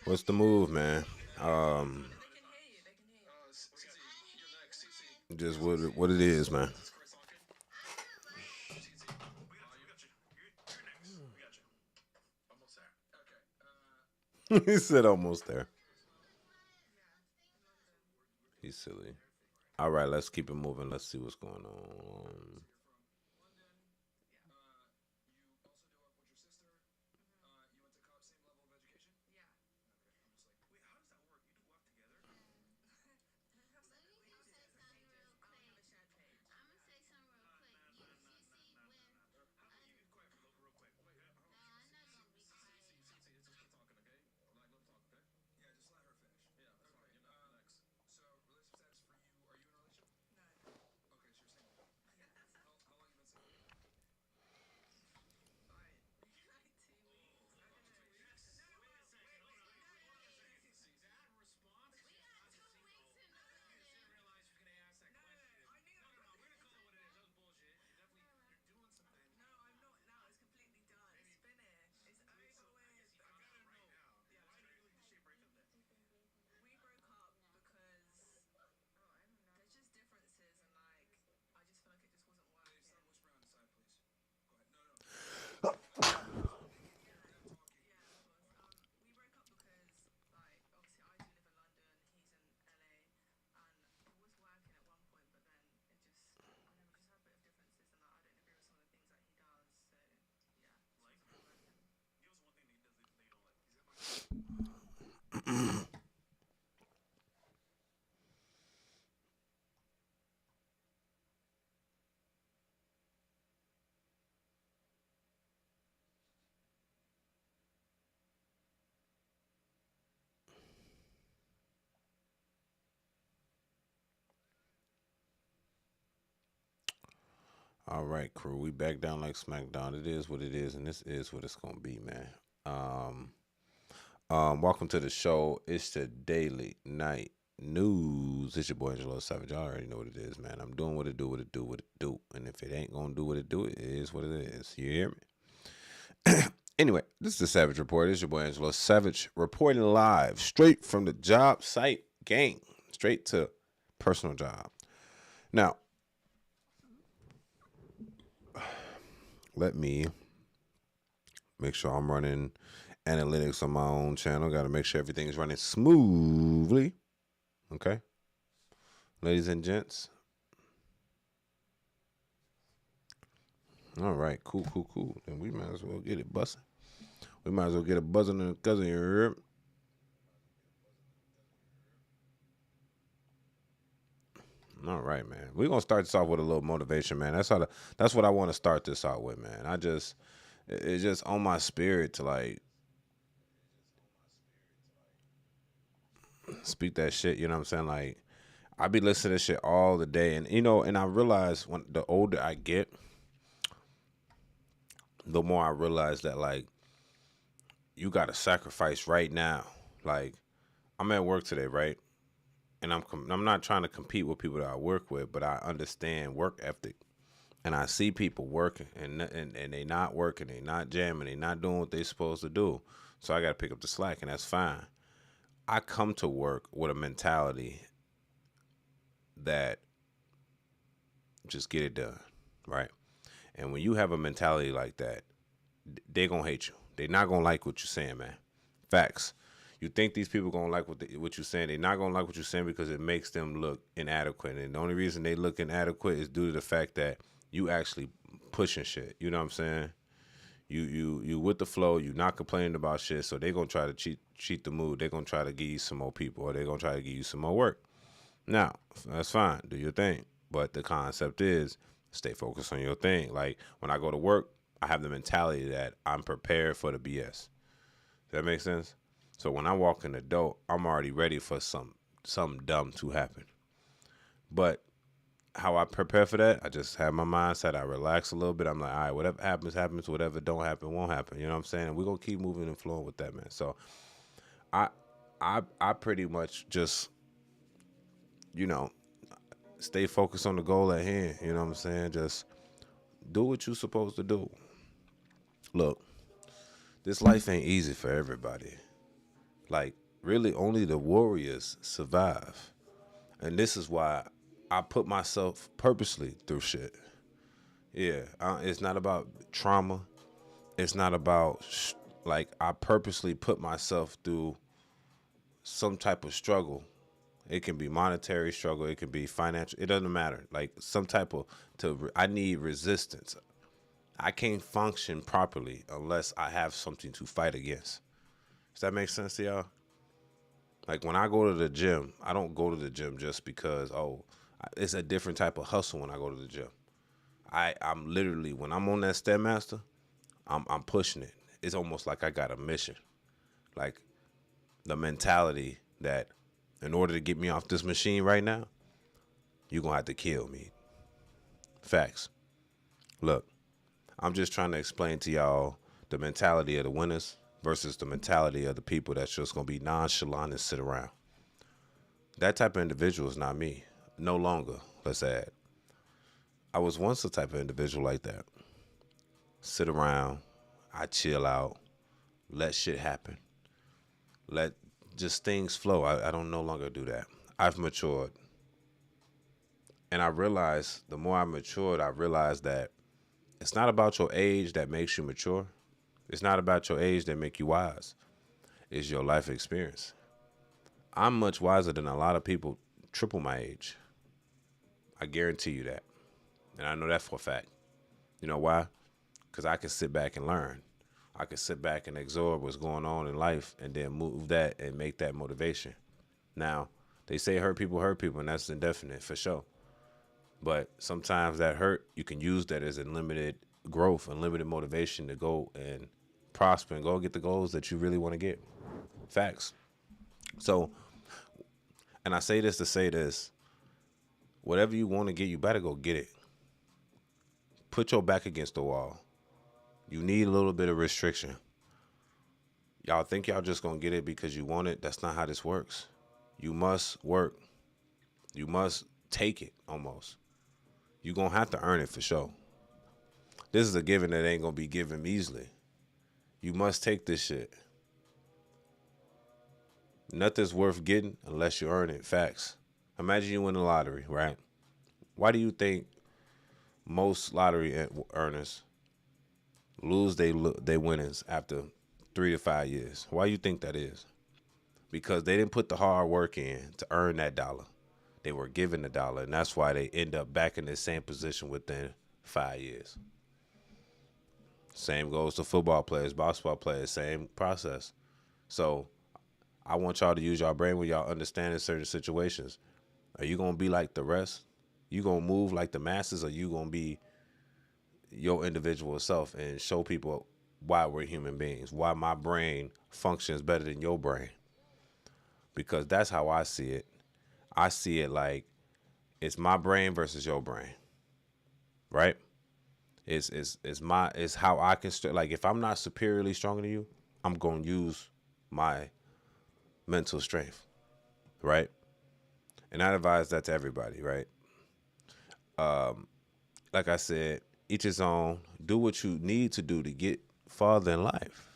What's the move, man? Um, just what it is, man. He said almost there. He's silly. All right, let's keep it moving. Let's see what's going on. All right, crew. We back down like SmackDown. It is what it is, and this is what it's gonna be, man. Um, welcome to the show. It's the Daily Night News. It's your boy Angelo Savage. Y'all already know what it is, man. I'm doing what it do, what it do, what it do. And if it ain't gonna do what it do, it is what it is. You hear me? Anyway, this is the Savage Report. It's your boy Angelo Savage reporting live straight from the job site, gang, straight to personal job. Now, let me make sure I'm running analytics on my own channel. Got to make sure everything's running smoothly. Okay, ladies and gents. All right, cool, cool, cool. Then we might as well get it buzzing. We might as well get a buzzing and a cousin here. All right, man. We're gonna start this off with a little motivation, man. That's what I want to start this out with, man. It's just on my spirit to like speak that shit. You know what I'm saying? Like I be listening to shit all the day, and and I realize when the older I get, the more I realize that like you got to sacrifice right now. Like I'm at work today, right? And I'm not trying to compete with people that I work with, but I understand work ethic, and I see people working and they not working, they not jamming, they not doing what they supposed to do. So I got to pick up the slack, and that's fine. I come to work with a mentality that just get it done, right? And when you have a mentality like that, they gonna hate you. They not gonna like what you're saying, man. Facts. You think these people gonna like what you're saying? They're not gonna like what you're saying because it makes them look inadequate. And the only reason they look inadequate is due to the fact that you actually pushing shit. You know what I'm saying? You with the flow. You not complaining about shit. So they gonna try to cheat the mood. They gonna try to give you some more people, or they gonna try to give you some more work. Now that's fine. Do your thing. But the concept is stay focused on your thing. Like when I go to work, I have the mentality that I'm prepared for the BS. Does that make sense? So when I walk in the door, I'm already ready for something dumb to happen. But how I prepare for that, I just have my mindset. I relax a little bit. I'm like, all right, whatever happens, happens. Whatever don't happen, won't happen. You know what I'm saying? And we're gonna keep moving and flowing with that, man. So I I pretty much just, you know, stay focused on the goal at hand. You know what I'm saying? Just do what you're supposed to do. Look, this life ain't easy for everybody. Like, really, only the warriors survive. And this is why I put myself purposely through shit. Yeah, it's not about trauma. It's not about, like, I purposely put myself through some type of struggle. It can be monetary struggle. It can be financial. It doesn't matter. Like, some type of, I need resistance. I can't function properly unless I have something to fight against. Does that make sense to y'all? Like, when I go to the gym, I don't go to the gym just because, oh, it's a different type of hustle when I go to the gym. I'm literally, when I'm on that Stairmaster, I'm pushing it. It's almost like I got a mission. Like, the mentality that in order to get me off this machine right now, you're going to have to kill me. Facts. Look, I'm just trying to explain to y'all the mentality of the winners versus the mentality of the people that's just going to be nonchalant and sit around. That type of individual is not me. No longer, let's add. I was once the type of individual like that. Sit around, I chill out, let shit happen. Let just things flow. I don't no longer do that. I've matured. And I realized the more I matured, I realized that it's not about your age that makes you mature. It's not about your age that make you wise. It's your life experience. I'm much wiser than a lot of people triple my age. I guarantee you that. And I know that for a fact. You know why? Because I can sit back and learn. I can sit back and absorb what's going on in life and then move that and make that motivation. Now, they say hurt people, and that's indefinite for sure. But sometimes that hurt, you can use that as unlimited growth, unlimited motivation to go and prosper and go get the goals that you really want to get. Facts. So, and I say this to say this, whatever you want to get, you better go get it. Put your back against the wall. You need a little bit of restriction. Y'all think y'all just gonna get it because you want it? That's not how this works. You must work. You must take it almost. You gonna have to earn it for sure. This is a given that ain't gonna be given easily. You must take this shit. Nothing's worth getting unless you earn it. Facts. Imagine you win the lottery, right? Why do you think most lottery earners lose they winnings after 3 to 5 years? Why do you think that is? Because they didn't put the hard work in to earn that dollar. They were given the dollar, and that's why they end up back in the same position within 5 years. Same goes to football players, basketball players, same process. So I want y'all to use y'all brain when y'all understand in certain situations. Are you gonna be like the rest? You gonna move like the masses, or you gonna be your individual self and show people why we're human beings, why my brain functions better than your brain? Because that's how I see it. I see it like it's my brain versus your brain, right? It's how I can like if I'm not superiorly stronger than you, I'm gonna use my mental strength, right? And I advise that to everybody, right? Like I said, each his own. Do what you need to do to get farther in life.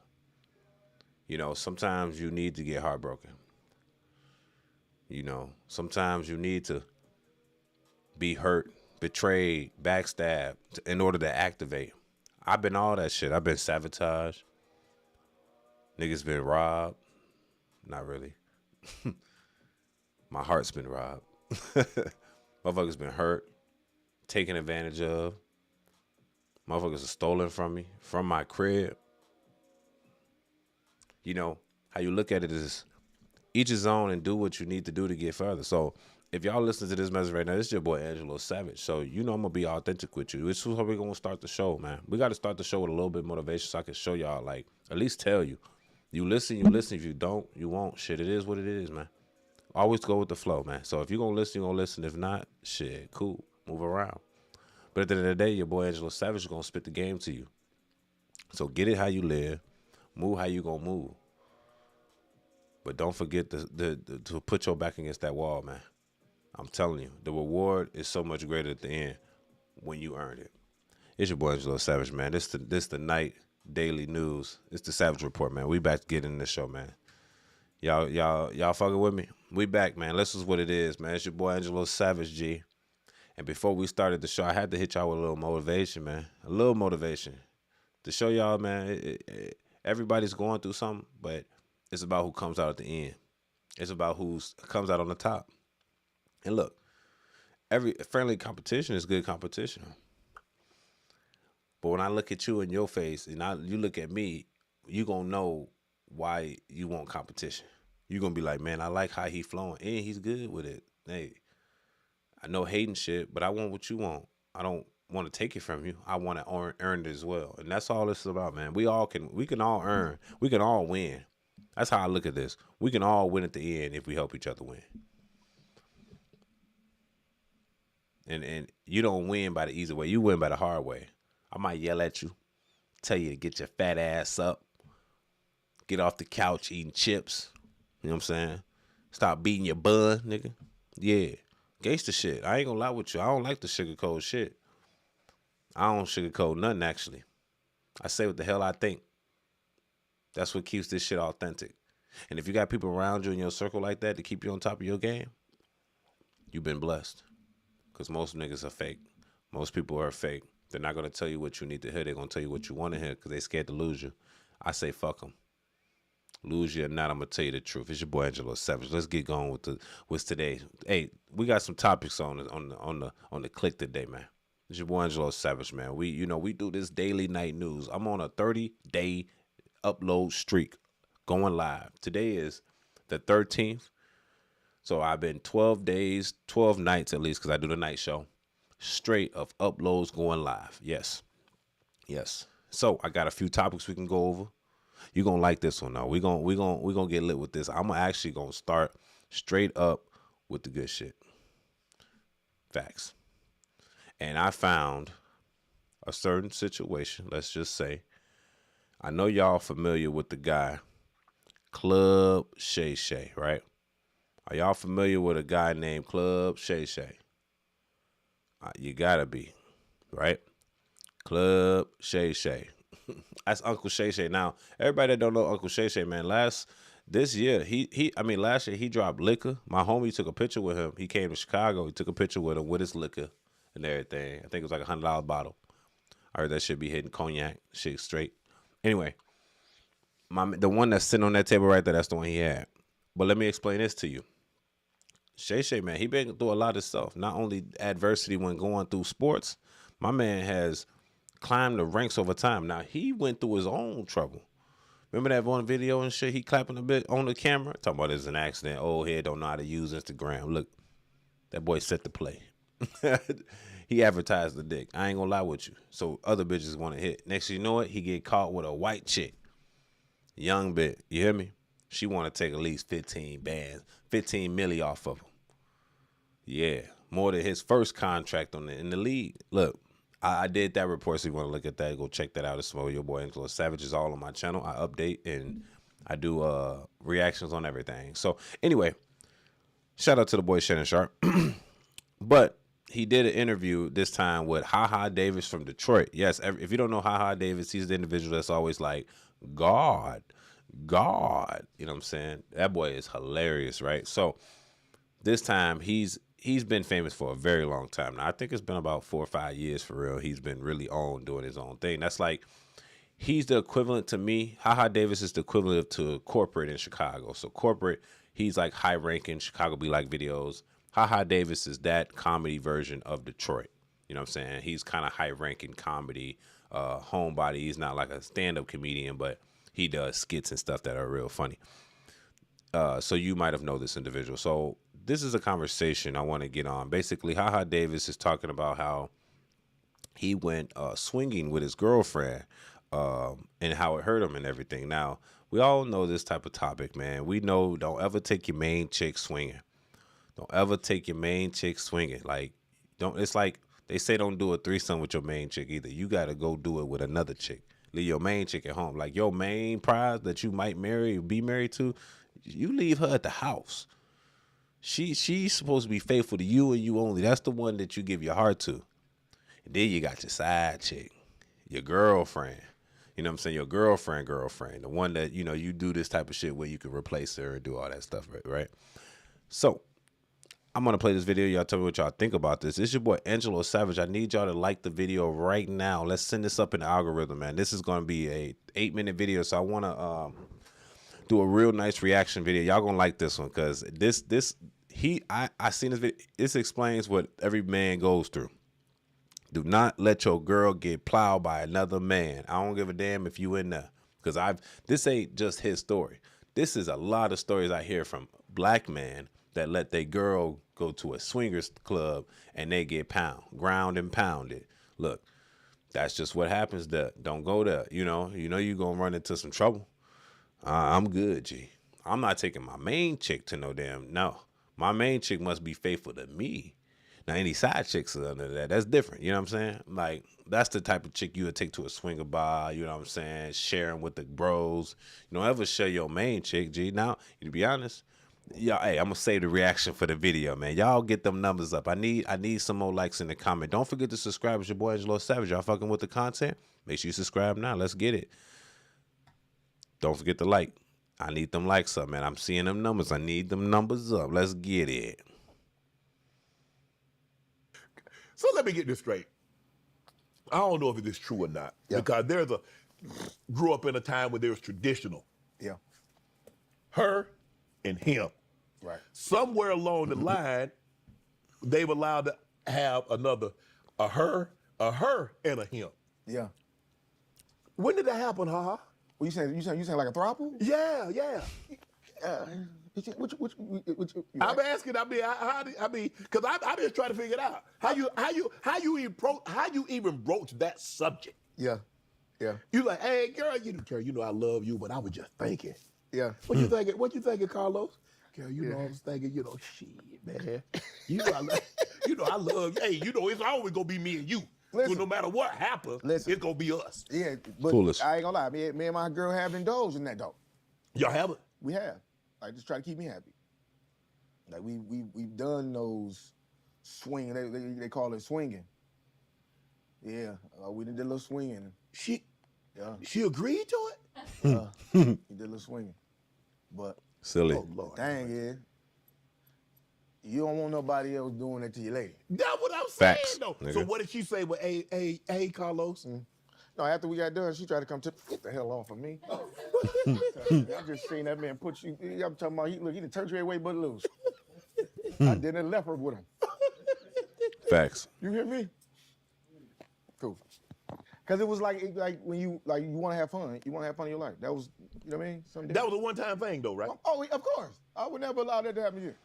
You know, sometimes you need to get heartbroken. You know, sometimes you need to be hurt, betrayed, backstabbed in order to activate. I've been all that shit. I've been sabotaged. Niggas been robbed. Not really. My heart's been robbed. Motherfuckers been hurt, taken advantage of. Motherfuckers are stolen from me, from my crib. You know, how you look at it is each his own and do what you need to do to get further. So if y'all listen to this message right now, this is your boy Angelo Savage. So you know I'm gonna be authentic with you. This is how we're gonna start the show, man. We gotta start the show with a little bit of motivation so I can show y'all, like, at least tell you. You listen, you listen. If you don't, you won't. Shit, it is what it is, man. Always go with the flow, man. So if you're gonna listen, you're gonna listen. If not, shit, cool. Move around. But at the end of the day, your boy Angelo Savage is gonna spit the game to you. So get it how you live, move how you gonna move. But don't forget to put your back against that wall, man. I'm telling you, the reward is so much greater at the end when you earn it. It's your boy Angelo Savage, man. This the night daily news. It's the Savage Report, man. We back to get in this show, man. Y'all fucking with me? We back, man. This is what it is, man. It's your boy Angelo Savage, G. And before we started the show, I had to hit y'all with a little motivation, man. A little motivation to show y'all, man. Everybody's going through something, but it's about who comes out at the end. It's about who comes out on the top. And look, every friendly competition is good competition. But when I look at you in your face and you look at me, you gonna know why you want competition. You gonna be like, man, I like how he flowing and he's good with it. Hey, I know hating shit, but I want what you want. I don't want to take it from you. I want to earn it as well, and that's all this is about, man. We can all earn. We can all win. That's how I look at this. We can all win at the end if we help each other win. And you don't win by the easy way. You win by the hard way. I might yell at you, tell you to get your fat ass up, get off the couch eating chips. You know what I'm saying? Stop beating your bun, nigga. Yeah. Gangsta shit. I ain't gonna lie with you. I don't like the sugarcoat shit. I don't sugarcoat nothing, actually. I say what the hell I think. That's what keeps this shit authentic. And if you got people around you in your circle like that to keep you on top of your game, you've been blessed. Because most niggas are fake. Most people are fake. They're not going to tell you what you need to hear. They're going to tell you what you want to hear because they scared to lose you. I say fuck them. Lose you or not, I'm going to tell you the truth. It's your boy Angelo Savage. Let's get going with today. Hey, we got some topics on the click today, man. It's your boy Angelo Savage, man. We do this daily night news. I'm on a 30-day upload streak going live. Today is the 13th. So I've been 12 days, 12 nights at least, because I do the night show, straight of uploads going live. Yes. So I got a few topics we can go over. You're gonna like this one though. We're gonna get lit with this. I'm actually gonna start straight up with the good shit. Facts. And I found a certain situation, let's just say. I know y'all familiar with the guy, Club Shay Shay, right? Are y'all familiar with a guy named Club Shay Shay? You gotta be, right? Club Shay Shay. That's Uncle Shay Shay. Now, everybody that don't know Uncle Shay Shay, man, last year he dropped liquor. My homie took a picture with him. He came to Chicago. He took a picture with him with his liquor and everything. I think it was like $100 bottle. I heard that shit be hitting cognac, shit straight. Anyway, the one that's sitting on that table right there, that's the one he had. But let me explain this to you. Shay Shay, man, he been through a lot of stuff. Not only adversity when going through sports, my man has climbed the ranks over time. Now, he went through his own trouble. Remember that one video and shit? He clapping a bit on the camera? Talking about it's an accident. Old head don't know how to use Instagram. Look, that boy set the play. He advertised the dick. I ain't gonna lie with you. So other bitches want to hit. Next thing you know it, he get caught with a white chick. Young bit. You hear me? She want to take at least 15 bands, 15 milli off of him. Yeah, more than his first contract in the league. Look, I did that report, so you want to look at that, go check that out. It's your boy Angelo Savage is all on my channel. I update and I do reactions on everything. So anyway, shout out to the boy Shannon Sharp. But he did an interview this time with HaHa Davis from Detroit. Yes, if you don't know HaHa Davis, he's the individual that's always like, God. You know what I'm saying? That boy is hilarious, right? So this time he's been famous for a very long time now. I think it's been about 4 or 5 years for real. He's been really on doing his own thing. That's like, he's the equivalent to me. HaHa Davis is the equivalent to corporate in Chicago. So corporate, he's like high ranking. Chicago Be Like videos. HaHa Davis is that comedy version of Detroit. You know what I'm saying? He's kind of high ranking comedy, homebody. He's not like a stand up comedian, but he does skits and stuff that are real funny. So you might have known this individual. So this is a conversation I want to get on. Basically, HaHa Davis is talking about how he went swinging with his girlfriend and how it hurt him and everything. Now, we all know this type of topic, man. We know don't ever take your main chick swinging. Don't ever take your main chick swinging. Like, it's like they say don't do a threesome with your main chick either. You got to go do it with another chick. Leave your main chick at home. Like, your main prize that you might marry or be married to, you leave her at the house. She's supposed to be faithful to you and you only. That's the one that you give your heart to. And then you got your side chick, your girlfriend. You know what I'm saying? Your girlfriend, the one that, you know, you do this type of shit where you can replace her and do all that stuff, right? So I'm going to play this video. Y'all tell me what y'all think about this. It's your boy, Angelo Savage. I need y'all to like the video right now. Let's send this up in the algorithm, man. This is going to be a 8-minute video, so I want to do a real nice reaction video. Y'all going to like this one because I seen this video. This explains what every man goes through. Do not let your girl get plowed by another man. I don't give a damn if you in there. Because this ain't just his story. This is a lot of stories I hear from black men that let their girl go to a swingers club and they get ground and pounded. Look, that's just what happens there. Don't go there. You know you're going to run into some trouble. I'm good, G. I'm not taking my main chick to no. My main chick must be faithful to me. Now, any side chicks under that, that's different. You know what I'm saying? Like, that's the type of chick you would take to a swinger bar, you know what I'm saying? Sharing with the bros. You don't ever share your main chick, G. Now, to be honest, y'all, hey, I'm going to save the reaction for the video, man. Y'all get them numbers up. I need some more likes in the comment. Don't forget to subscribe. It's your boy, Angelo Savage. Y'all fucking with the content? Make sure you subscribe now. Let's get it. Don't forget to like. I need them likes up, man. I'm seeing them numbers. I need them numbers up. Let's get it. So let me get this straight. I don't know if it is true or not, because grew up in a time where there was traditional. Yeah. Her and him. Right. Somewhere along the line, they've allowed to have a her, and a him. Yeah. When did that happen, haha? What you saying? You saying like a throuple? Yeah. I'm right? asking. Because I'm just trying to figure it out. How you even broach that subject? Yeah. You like, hey, girl, you know I love you, but I was just thinking. Yeah. What you thinking? What you thinking, Carlos? Girl, you know I was thinking. Shit, man. I love you. Hey, it's always gonna be me and you. Listen, so no matter what happens, it's gonna be us. Yeah, but Foolish. I ain't gonna lie. Me and my girl have indulged in that, though. Y'all have it? We have. Like, just try to keep me happy. Like, we've done those swing. They call it swinging. Yeah, we did a little swinging. She agreed to it? We did a little swinging. But Silly. Oh, Lord. thing is, you don't want nobody else doing it to your lady. That's what I'm saying, Facts, though. nigga. So what did she say? Well, hey, Carlos. No, after we got done, she tried to come to get the hell off of me. I just seen that man put you. I'm talking about he done turned you away but lose. I didn't left her with him. Facts. You hear me? Cool. Cause it was like when you want to have fun. You want to have fun in your life. That was, you know what I mean? Something That was a one-time thing, though, right? Oh, of course. I would never allow that to happen again.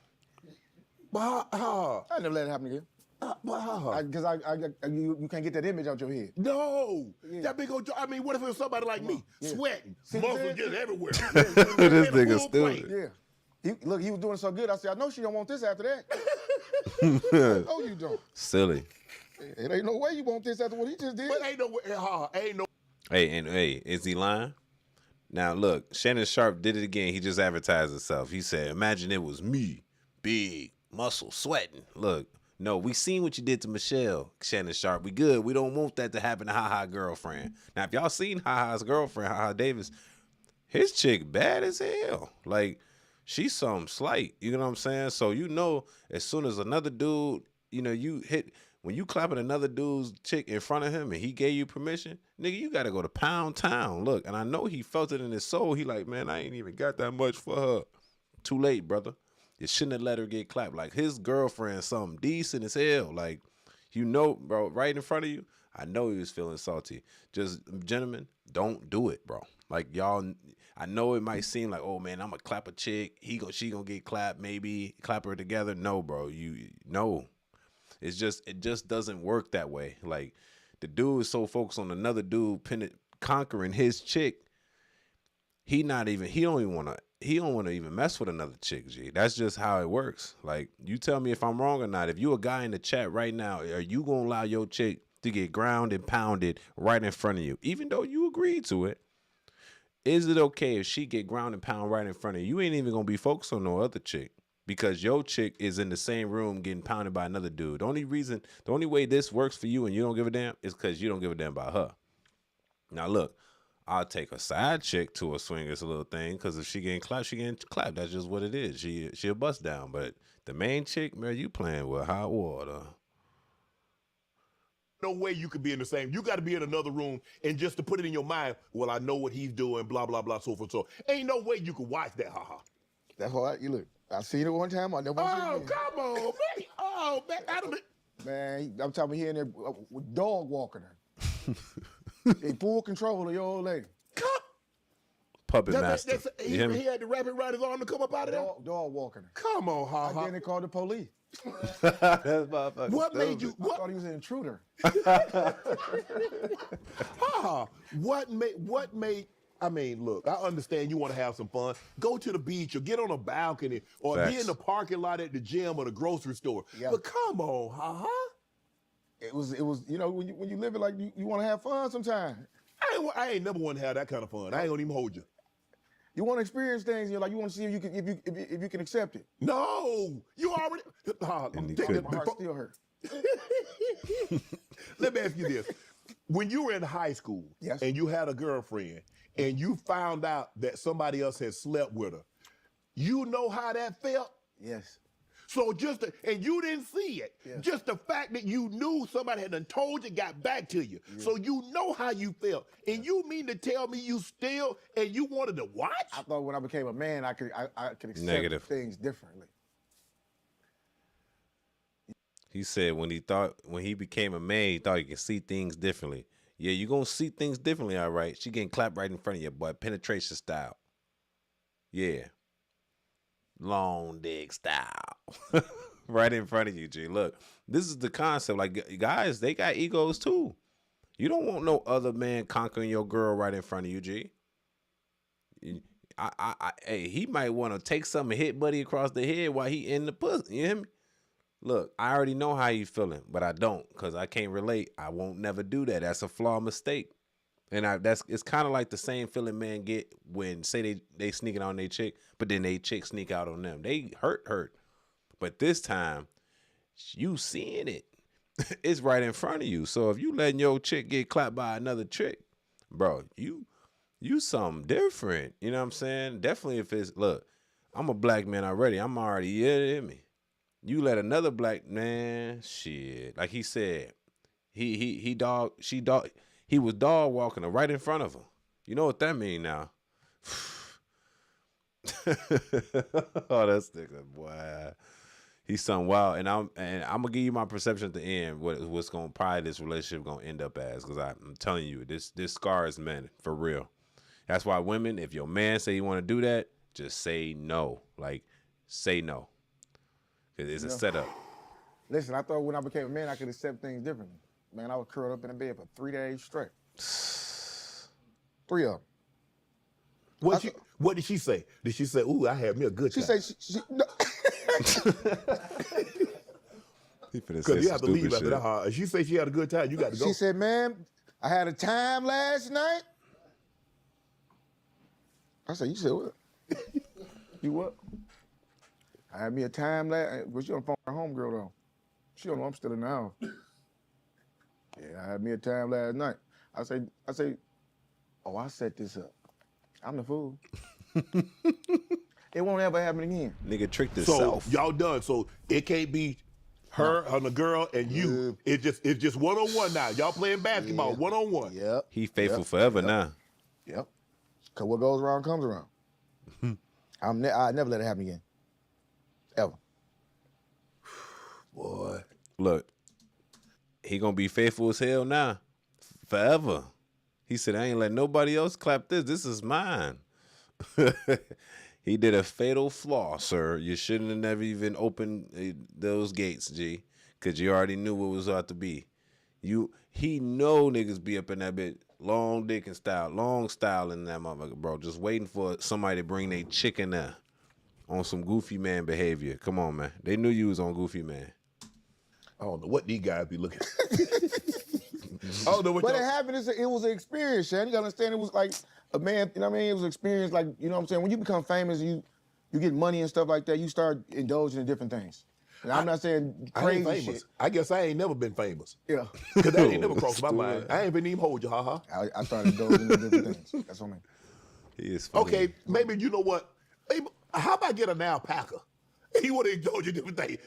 But how? I never let it happen again. But how? Because you can't get that image out your head. No. Yeah. That big old, I mean, what if it was somebody like me, sweating, See, muscles just everywhere? This nigga stupid. Yeah. He was doing so good. I said, I know she don't want this after that. Oh, you don't. Silly. It ain't no way you want this after what he just did. But ain't no. Hey, is he lying? Now look, Shannon Sharp did it again. He just advertised himself. He said, "Imagine it was me, big, muscle, sweating." Look, no, we seen what you did to Michelle, Shannon Sharp. We good. We don't want that to happen to Ha girlfriend. Now, if y'all seen Ha girlfriend, Ha Davis, his chick bad as hell. Like, she's something slight. You know what I'm saying? So as soon as another dude, when you clapping another dude's chick in front of him and he gave you permission, nigga, you got to go to Pound Town. Look, and I know he felt it in his soul. He like, man, I ain't even got that much for her. Too late, brother. You shouldn't have let her get clapped. Like, his girlfriend, something decent as hell. Like, bro, right in front of you, I know he was feeling salty. Just, gentlemen, don't do it, bro. Like, y'all, I know it might seem like, oh, man, I'm going to clap a chick. She going to get clapped, maybe clap her together. No, bro, no. It just doesn't work that way. Like, the dude is so focused on another dude conquering his chick. He don't want to even mess with another chick, G. That's just how it works. Like, you tell me if I'm wrong or not. If you a guy in the chat right now, are you going to allow your chick to get ground and pounded right in front of you, even though you agreed to it? Is it okay if she get ground and pound right in front of you? You ain't even going to be focused on no other chick because your chick is in the same room getting pounded by another dude. The only way this works for you and you don't give a damn is because you don't give a damn about her. Now, look, I'll take a side chick to a swingers little thing because if she getting clapped, she getting clapped. That's just what it is. She a bust down. But the main chick, man, you playing with hot water. No way you could be in the same. You got to be in another room and just to put it in your mind, well, I know what he's doing, blah, blah, blah, so forth. So ain't no way you could watch that, haha. That's why you look. I seen it one time. I never seen it again. Come on, man. Oh, man. I don't. Man, I'm talking here and there with dog walking her. In full control of your old lady. Come. Puppet master. He had to wrap it around his arm to come up out of there? Dog walking her. Come on, haha. Again, they called the police. What made you? I thought he was an intruder. What made? I mean, look, I understand you want to have some fun. Go to the beach or get on a balcony or be in the parking lot at the gym or the grocery store. Yeah. But come on, It was, you know, when you live it like you want to have fun sometimes. I ain't never want to have that kind of fun. I ain't gonna even hold you. You want to experience things, you want to see if you can accept it. No, you already. My heart still hurt. Let me ask you this: when you were in high school, yes, and you had a girlfriend, and you found out that somebody else had slept with her, you know how that felt? Yes. So and you didn't see it. Yes. Just the fact that you knew somebody had done told you, got back to you. Yes. So you know how you felt. And you mean to tell me you still, and you wanted to watch? I thought when I became a man, I could accept things differently. He said when he became a man, he thought he could see things differently. Yeah, you're going to see things differently, all right. She getting clapped right in front of you, boy. Penetration style. Yeah. Long dick style. Right in front of you, G. Look, this is the concept. Like, guys, they got egos too. You don't want no other man conquering your girl right in front of you, G. Hey, he might want to take something and hit buddy across the head while he in the pussy. You hear me? Look, I already know how you feeling, but I don't because I can't relate. I won't never do that. That's a flawed mistake. And it's kind of like the same feeling men get when say they sneaking on their chick, but then they chick sneak out on them. They hurt. But this time, you seeing it. It's right in front of you. So if you letting your chick get clapped by another chick, bro, you something different. You know what I'm saying? Definitely if it's, look, I'm a black man already. I'm already, you hear me? You let another black man, shit. Like he said, he was dog walking her right in front of her. You know what that mean now? Oh, that's nigga, boy. He's something wild, and I'm gonna give you my perception at the end. What's gonna probably this relationship gonna end up as? Because I'm telling you, this scars men for real. That's why women, if your man say you want to do that, just say no. Like say no, because it's a setup. Listen, I thought when I became a man, I could accept things differently. Man, I was curled up in a bed for 3 days straight. 3 of them. What did she say? Did she say, "Ooh, I had me a good time"? She said, no. Because you have to leave after that hard. If she say she had a good time, you got to go. She said, "Man, I had a time last night." I said, "You said what?" You what? I had me a time last. But she on the phone with her homegirl though. She don't know I'm still in the house. Yeah, I had me a time last night. I say, oh, I set this up. I'm the fool. It won't ever happen again. Nigga tricked himself. So y'all done. So it can't be her and the girl and you. It's just one-on-one now. Y'all playing basketball one-on-one. Yep. He faithful forever now. Yep. Cause what goes around comes around. I never let it happen again. Ever. Boy. Look, he gonna be faithful as hell now. Forever. He said, I ain't let nobody else clap this. This is mine. He did a fatal flaw, sir. You shouldn't have never even opened those gates, G. Because you already knew what was about to be. He know niggas be up in that bit. Long dick and style. Long style in that motherfucker, bro. Just waiting for somebody to bring their chick in there. On some goofy man behavior. Come on, man. They knew you was on goofy man. I don't know what these guys be looking at. I don't know what But it happened, it was an experience, Shan. You gotta understand, it was like a man, you know what I mean? It was an experience, like, you know what I'm saying? When you become famous, you get money and stuff like that, you start indulging in different things. And I'm not saying I ain't crazy famous. shit. I guess I ain't never been famous. Yeah. Because that ain't never crossed my mind. I ain't been even hold you, haha. I started indulging in different things. That's what I mean. He is funny. Okay, maybe you know what? Maybe how about get an alpaca? He would have indulged in different things.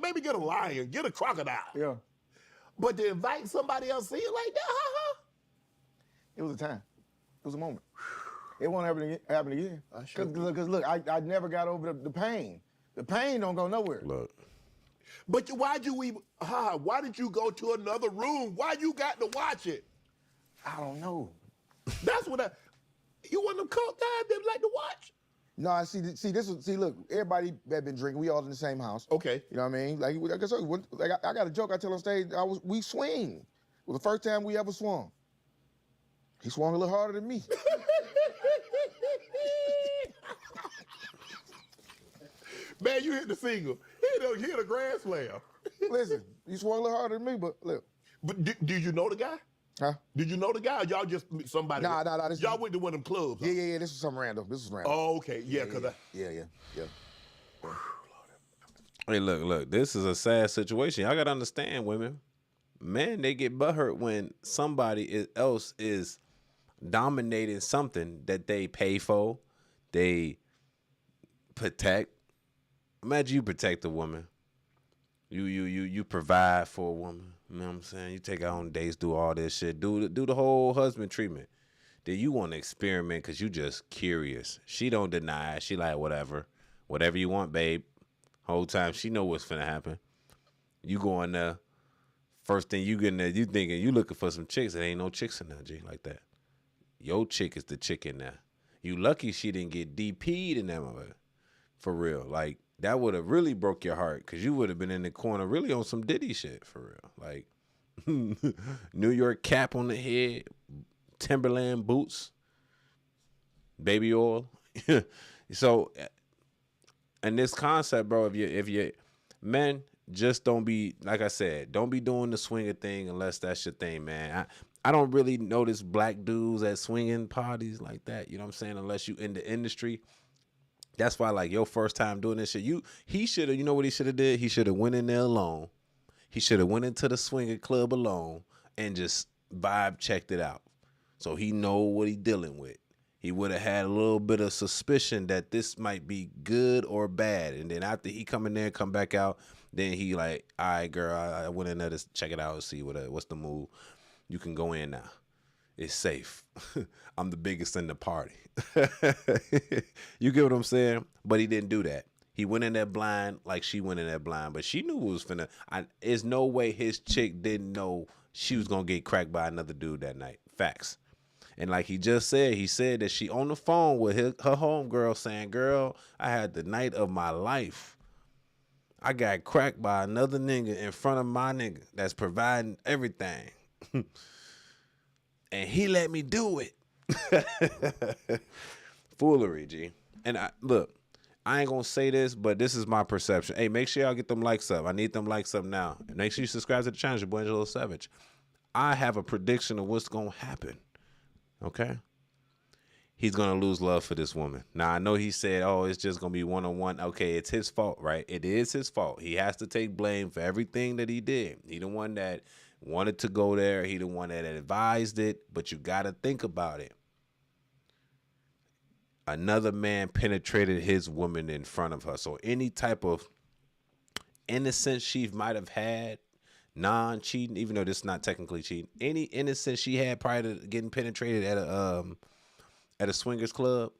Maybe get a lion, get a crocodile. Yeah. But to invite somebody else in like that, haha. It was a time. It was a moment. It won't happen again. Because look, I never got over the pain. The pain don't go nowhere. Look. But why did you go to another room? Why you got to watch it? I don't know. That's what you want them cult guys that like to watch? No, I see. Look, everybody that been drinking, we all in the same house. Okay. You know what I mean? I got a joke I tell on stage. We swing. It was the first time we ever swung. He swung a little harder than me. Man, you hit the single. He hit a grand slam. Listen, he swung a little harder than me, but look. But did you know the guy? Huh? Did you know the guy? Or y'all just somebody? Nah. Y'all went to one of them clubs. Huh? Yeah. This is something random. This is random. Oh, okay. Yeah, because Yeah. Hey, look. This is a sad situation. Y'all gotta understand, women. Men, they get butthurt when somebody else is dominating something that they pay for, they protect. Imagine you protect a woman. You provide for a woman. You know what I'm saying? You take her on dates, do all this shit, do the whole husband treatment. Then you want to experiment because you just curious. She don't deny it. She like, whatever you want, babe. Whole time she know what's finna happen. You go in there. First thing you get in there, you thinking you looking for some chicks. There ain't no chicks in there, G, like that. Your chick is the chick in there. You lucky she didn't get DP'd in that mother. For real. Like, that would have really broke your heart because you would have been in the corner really on some Diddy shit, for real. Like, New York cap on the head, Timberland boots, baby oil. So, and this concept, bro, if you men, just don't be, like I said, don't be doing the swinger thing unless that's your thing, man. I don't really notice black dudes at swinging parties like that, you know what I'm saying, unless you in the industry. That's why, like, your first time doing this shit, he should have, you know what he should have did? He should have went in there alone. He should have went into the swinger club alone and just vibe checked it out. So he know what he dealing with. He would have had a little bit of suspicion that this might be good or bad. And then after he come in there, come back out, then he like, all right, girl, I went in there to check it out and see what's the move. You can go in now. It's safe. I'm the biggest in the party. You get what I'm saying? But he didn't do that. He went in there blind like she went in there blind. But she knew it was finna. There's no way his chick didn't know she was going to get cracked by another dude that night. Facts. And like he just said, he said that she on the phone with her homegirl saying, girl, I had the night of my life. I got cracked by another nigga in front of my nigga that's providing everything. And he let me do it. Foolery, G. And look, I ain't gonna say this, but this is my perception. Hey, make sure y'all get them likes up. I need them likes up now. And make sure you subscribe to the channel. Your boy Angelo Savage. I have a prediction of what's gonna happen. Okay? He's gonna lose love for this woman. Now I know he said, oh, it's just gonna be one-on-one. Okay, it's his fault, right? It is his fault. He has to take blame for everything that he did. He the one that wanted to go there. He the one that advised it. But you gotta think about it. Another man penetrated his woman in front of her. So any type of innocence she might have had, non-cheating, even though this is not technically cheating, any innocence she had prior to getting penetrated at a swingers club,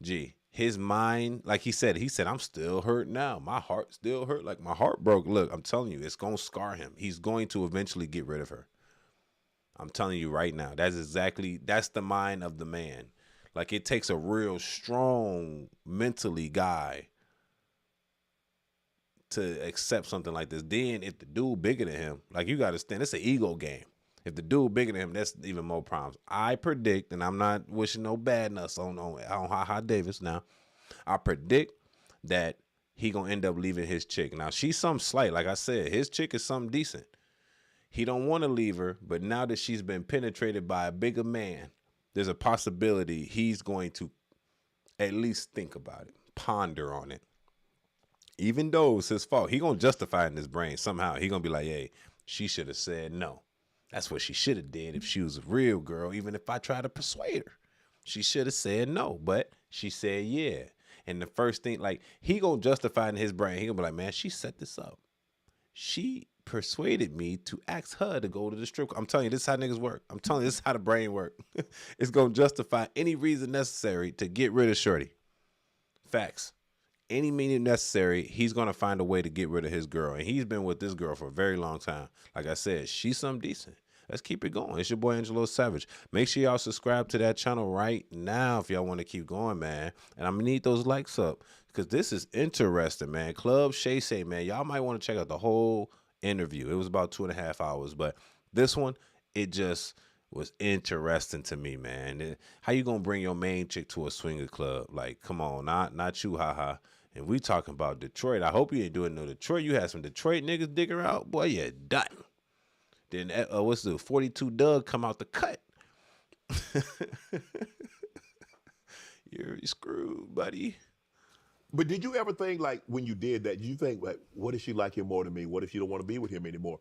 gee, his mind, like he said, I'm still hurt now. My heart still hurt. Like my heart broke. Look, I'm telling you, it's going to scar him. He's going to eventually get rid of her. I'm telling you right now. That's the mind of the man. Like it takes a real strong mentally guy to accept something like this. Then if the dude bigger than him, like you got to understand, it's an ego game. If the dude bigger than him, that's even more problems. I predict, and I'm not wishing no badness on Ha Davis now. I predict that he gonna end up leaving his chick. Now she's something slight, like I said, his chick is something decent. He don't want to leave her, but now that she's been penetrated by a bigger man, there's a possibility he's going to at least think about it, ponder on it. Even though it's his fault, he gonna justify it in his brain somehow. He gonna be like, hey, she should have said no. That's what she should have did if she was a real girl, even if I tried to persuade her. She should have said no, but she said yeah. And the first thing, like, he gonna justify in his brain. He gonna be like, man, she set this up. She persuaded me to ask her to go to the strip club. I'm telling you, this is how niggas work. I'm telling you, this is how the brain work. It's gonna justify any reason necessary to get rid of shorty. Facts. Any meaning necessary, he's gonna find a way to get rid of his girl. And he's been with this girl for a very long time. Like I said, she's something decent. Let's keep it going. It's your boy Angelo Savage. Make sure y'all subscribe to that channel right now if y'all want to keep going, man. And I'm gonna need those likes up because this is interesting, man. Club Shay Say, man, y'all might want to check out the whole interview. It was about 2.5 hours, but this one, it just was interesting to me, man. How you gonna bring your main chick to a swinger club? Like, come on, not you, haha. And we talking about Detroit. I hope you ain't doing no Detroit. You had some Detroit niggas digging out. Boy, you're done. Then, what's the 42 Doug come out the cut? You're screwed, buddy. But did you ever think, like, when you did that, did you think, like, what if she like him more than me? What if she don't want to be with him anymore?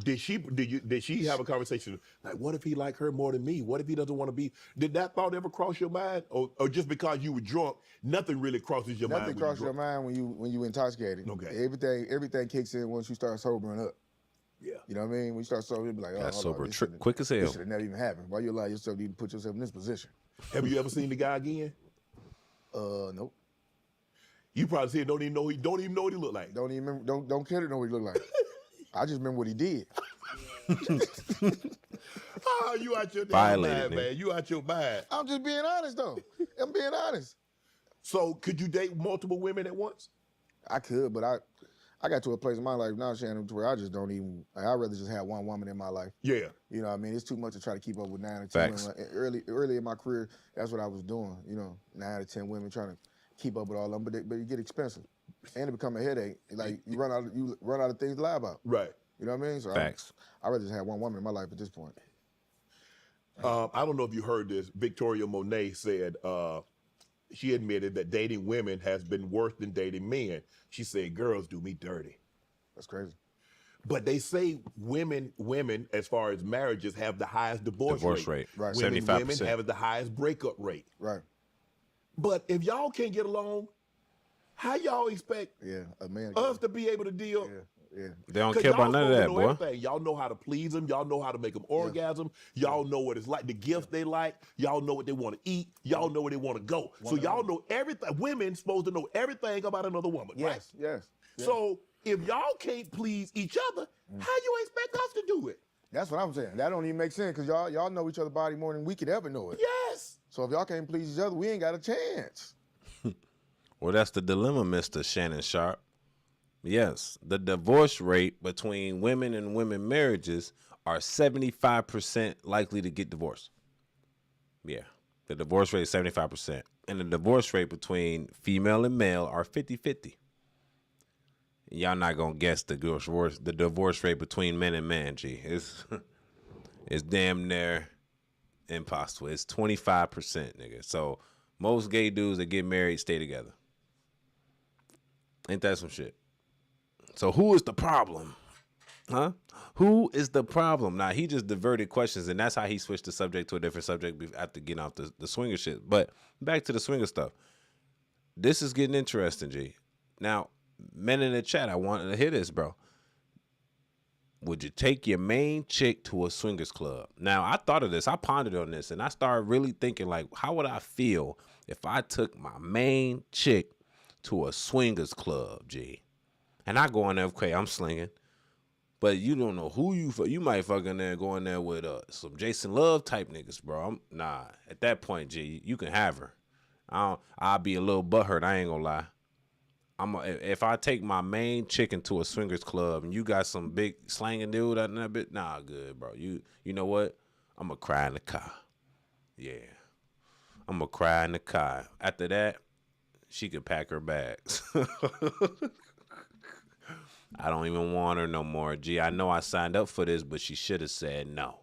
Did she have a conversation, like, what if he like her more than me? What if he doesn't want to be? Did that thought ever cross your mind? Or just because you were drunk, nothing really crosses your mind? Nothing crosses your mind when you intoxicated. Okay. Everything kicks in once you start sobering up. Yeah. You know what I mean? When you start sobering, you be like, oh, Got sober on, quick as hell. This should have never even happened. Why you allow yourself to even put yourself in this position? Have you ever seen the guy again? Nope. You probably said don't even know what he looked like. Don't care to know what he looked like. I just remember what he did. Oh, you out your damn mind, man. You out your mind. I'm just being honest, though. I'm being honest. So could you date multiple women at once? I could, but I got to a place in my life now, Shannon, to where I just don't even, I'd rather just have one woman in my life. Yeah. You know what I mean? It's too much to try to keep up with 9 or 10 women. Early in my career, that's what I was doing, 9 or 10 women trying to keep up with all of them, but it get expensive. And it become a headache. Like, you run out of things to lie about. Right. You know what I mean? So Facts. I'd rather just have one woman in my life at this point. I don't know if you heard this. Victoria Monet said she admitted that dating women has been worse than dating men. She said, girls do me dirty. That's crazy. But they say women, as far as marriages, have the highest divorce rate. Right. 75%. Women have the highest breakup rate. Right. But if y'all can't get along, how y'all expect a man us to be able to deal? Yeah. They don't care about none of that, boy. Everything. Y'all know how to please them. Y'all know how to make them orgasm. Y'all know what it's like, the gifts they like. Y'all know what they want to eat. Y'all know where they want to go. So y'all know everything. Women supposed to know everything about another woman, right? Yes. So if y'all can't please each other, how you expect us to do it? That's what I'm saying. That don't even make sense because y'all know each other body more than we could ever know it. Yes. So if y'all can't please each other, we ain't got a chance. Well, that's the dilemma, Mr. Shannon Sharp. Yes, the divorce rate between women and women marriages are 75% likely to get divorced. Yeah, the divorce rate is 75%. And the divorce rate between female and male are 50-50. Y'all not going to guess the divorce rate between men and men, G. It's damn near impossible. It's 25%, nigga. So most gay dudes that get married stay together. Ain't that some shit? So who is the problem? Huh? Who is the problem? Now, he just diverted questions, and that's how he switched the subject to a different subject after getting off the swinger shit. But back to the swinger stuff. This is getting interesting, G. Now, men in the chat, I wanted to hear this, bro. Would you take your main chick to a swingers club? Now, I thought of this. I pondered on this, and I started really thinking, like, how would I feel if I took my main chick to a swingers club, G? And I go in there, okay, I'm slinging. But you don't know who you might fuck in there, go in there with some Jason Love type niggas, bro. Nah, at that point, G, you can have her. I'll be a little butthurt, I ain't gonna lie. If I take my main chicken to a swingers club and you got some big slanging dude out in that bit, nah, good, bro. You know what? I'm gonna cry in the car. Yeah. I'm gonna cry in the car. After that, she could pack her bags. I don't even want her no more. Gee, I know I signed up for this, but she should have said no.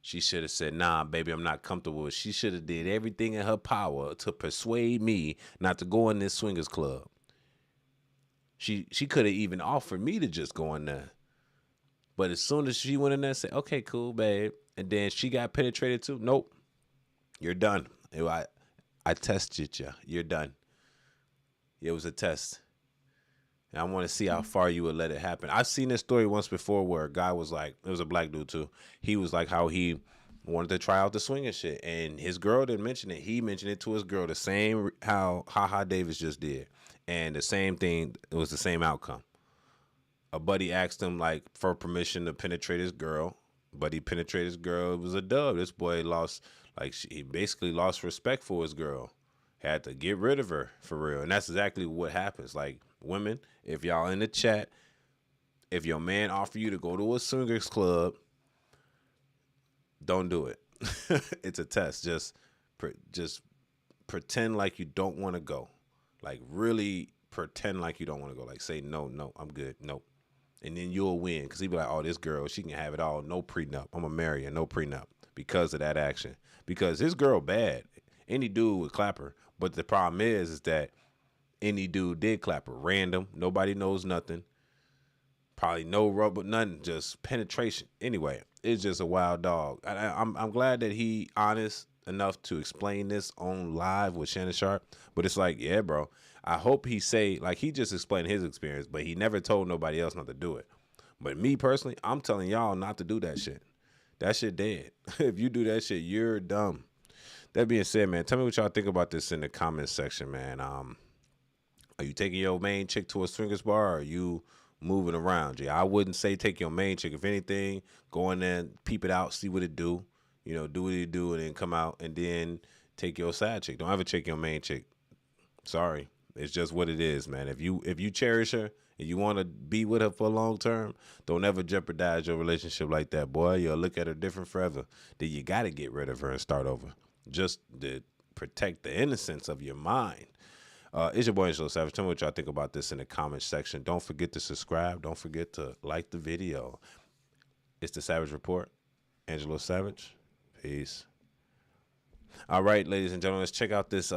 She should have said, nah, baby, I'm not comfortable with it. She should have did everything in her power to persuade me not to go in this swingers club. She could have even offered me to just go in there. But as soon as she went in there and said, okay, cool, babe, and then she got penetrated too, nope, you're done. I tested you. You're done. It was a test. And I want to see how far you would let it happen. I've seen this story once before where a guy was like, it was a black dude too. He was like how he wanted to try out the swinging shit. And his girl didn't mention it. He mentioned it to his girl the same how Haha Davis just did. And the same thing, it was the same outcome. A buddy asked him like for permission to penetrate his girl. Buddy penetrated his girl. It was a dub. This boy lost, like he basically lost respect for his girl. Had to get rid of her for real. And that's exactly what happens. Like women, if y'all in the chat, if your man offer you to go to a swingers club, don't do it. It's a test. Just pretend like you don't want to go. Like really pretend like you don't want to go. Like say no, I'm good. Nope. And then you'll win because he'll be like, oh, this girl, she can have it all. No prenup. I'm going to marry her. No prenup because of that action. Because his girl bad. Any dude would clap her. But the problem is that any dude did clap her. Random. Nobody knows nothing. Probably no rubber, nothing. Just penetration. Anyway, it's just a wild dog. I'm glad that he honest enough to explain this on live with Shannon Sharp. But it's like, yeah, bro. I hope he say, like he just explained his experience, but he never told nobody else not to do it. But me personally, I'm telling y'all not to do that shit. That shit dead. If you do that shit, you're dumb. That being said, man, tell me what y'all think about this in the comments section, man. Are you taking your main chick to a swingers bar, or are you moving around? I wouldn't say take your main chick. If anything, go in there, peep it out, see what it do. You know, do what it do, and then come out, and then take your side chick. Don't ever take your main chick. Sorry. It's just what it is, man. If you cherish her and you want to be with her for a long term, don't ever jeopardize your relationship like that, boy. You'll look at her different forever. Then you got to get rid of her and start over, just to protect the innocence of your mind. It's your boy Angelo Savage. Tell me what y'all think about this in the comments section. Don't forget to subscribe. Don't forget to like the video. It's the Savage Report. Angelo Savage. Peace. All right, ladies and gentlemen, let's check out this.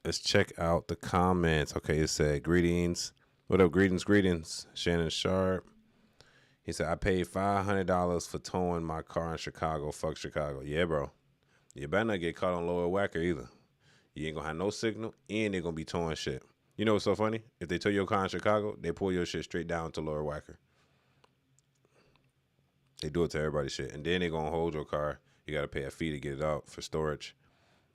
Let's check out the comments. Okay, it said, greetings. What up, greetings. Shannon Sharp. He said, I paid $500 for towing my car in Chicago. Fuck Chicago. Yeah, bro. You better not get caught on Lower Wacker either. You ain't gonna have no signal, and they're gonna be towing shit. You know what's so funny? If they tow your car in Chicago, they pull your shit straight down to Lower Wacker. They do it to everybody's shit. And then they're gonna hold your car. You gotta pay a fee to get it out for storage.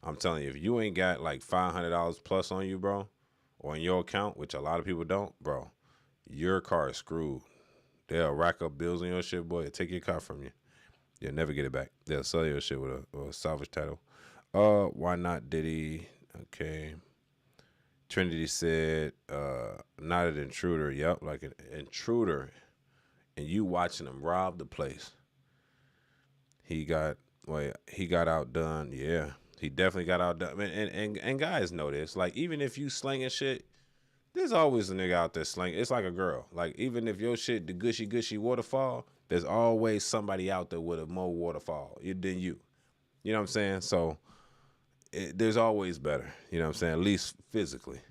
I'm telling you, if you ain't got like $500 plus on you, bro, or in your account, which a lot of people don't, bro, your car is screwed. They'll rack up bills on your shit, boy. They'll take your car from you. You'll never get it back. They'll sell your shit with a salvage title. Why not, Diddy? Okay. Trinity said, not an intruder. Yep, like an intruder. And you watching him rob the place. He got outdone. Yeah. He definitely got outdone. And guys know this. Like, even if you slinging shit, there's always a nigga out there slinging. It's like a girl. Like, even if your shit, the gushy waterfall, there's always somebody out there with a more waterfall than you. You know what I'm saying? So, there's always better. You know what I'm saying? At least physically.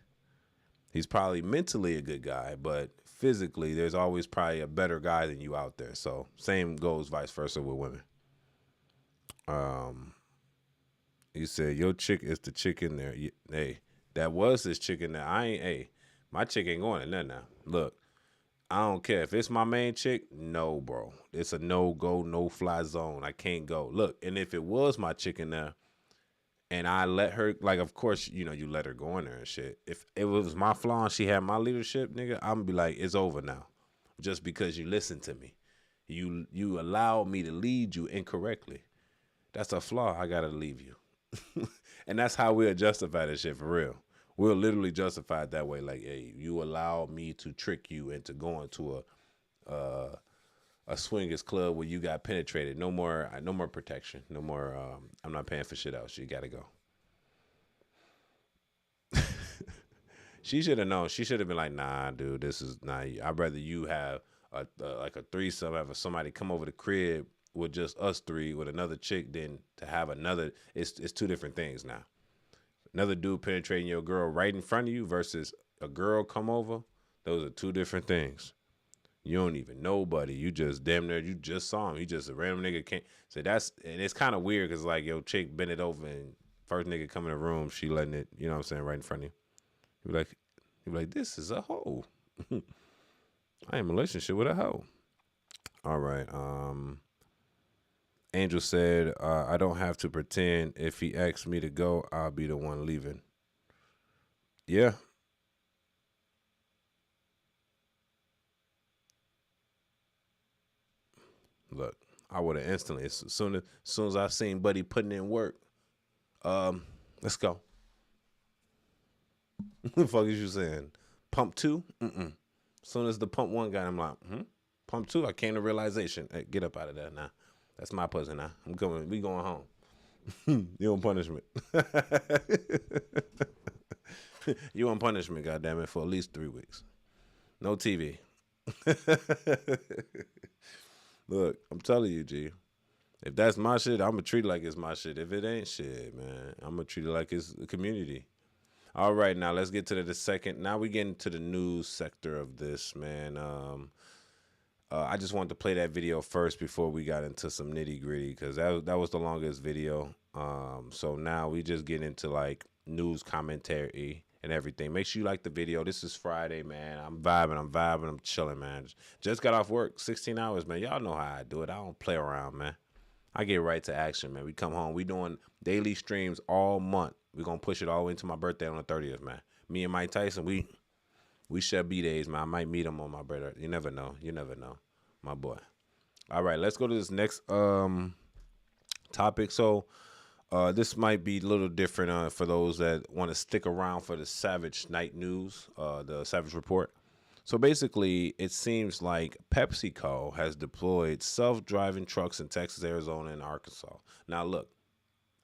He's probably mentally a good guy, but physically, there's always probably a better guy than you out there. So, same goes vice versa with women. He said, your chick is the chick in there. Hey, that was his chick in there. My chick ain't going in there now. Look, I don't care. If it's my main chick, no, bro. It's a no-go, no-fly zone. I can't go. Look, and if it was my chick in there, and I let her, like, of course, you know, you let her go in there and shit. If it was my flaw and she had my leadership, nigga, I'm going to be like, it's over now. Just because you listened to me. You allowed me to lead you incorrectly. That's a flaw. I got to leave you. And that's how we'll justify this shit for real. We'll literally justify it that way. Like, hey, you allow me to trick you into going to a swingers club where you got penetrated. No more protection. No more. I'm not paying for shit else. You gotta go. She should have known. She should have been like, nah, dude, this is not. I'd rather you have like a threesome, have somebody come over the crib with just us three with another chick than to have another. It's two different things now. Another dude penetrating your girl right in front of you versus A girl come over, those are two different things. You don't even know, buddy. You just damn near you just saw him. He just a random nigga came. So that's and it's kind of weird because like yo chick bend it over and first nigga come in the room, she letting it, you know what I'm saying, right in front of you. You be like, this is a hoe. I am in a relationship with a hoe. All right. Angel said, I don't have to pretend. If he asks me to go, I'll be the one leaving. Yeah. Look, I would have instantly, as soon as I seen Buddy putting in work, let's go. The fuck is you saying? Pump two? Mm-mm. As soon as the pump one guy, I'm like, pump two, I came to realization. Hey, get up out of there now. That's my pussy now. I'm coming. We going home. You on punishment. You on punishment, goddammit, for at least 3 weeks. No TV. Look, I'm telling you, G. If that's my shit, I'm gonna treat it like it's my shit. If it ain't shit, man, I'm gonna treat it like it's a community. All right, now let's get to the second. Now we get into the news sector of this, man. I just wanted to play that video first before we got into some nitty gritty because that was the longest video. So now we just get into like news commentary and everything. Make sure you like the video. This is Friday, man. I'm vibing, I'm chilling, man. Just got off work, 16 hours, man. Y'all know how I do it. I don't play around, man. I get right to action, man. We come home. We doing daily streams all month. We gonna push it all the way into my birthday on the 30th, man. Me and Mike Tyson, we share B-days, man. I might meet him on my birthday. You never know. You never know, my boy. All right, let's go to this next topic. So this might be a little different for those that want to stick around for the Savage Night News, the Savage Report. So basically, it seems like PepsiCo has deployed self-driving trucks in Texas, Arizona, and Arkansas. Now, look,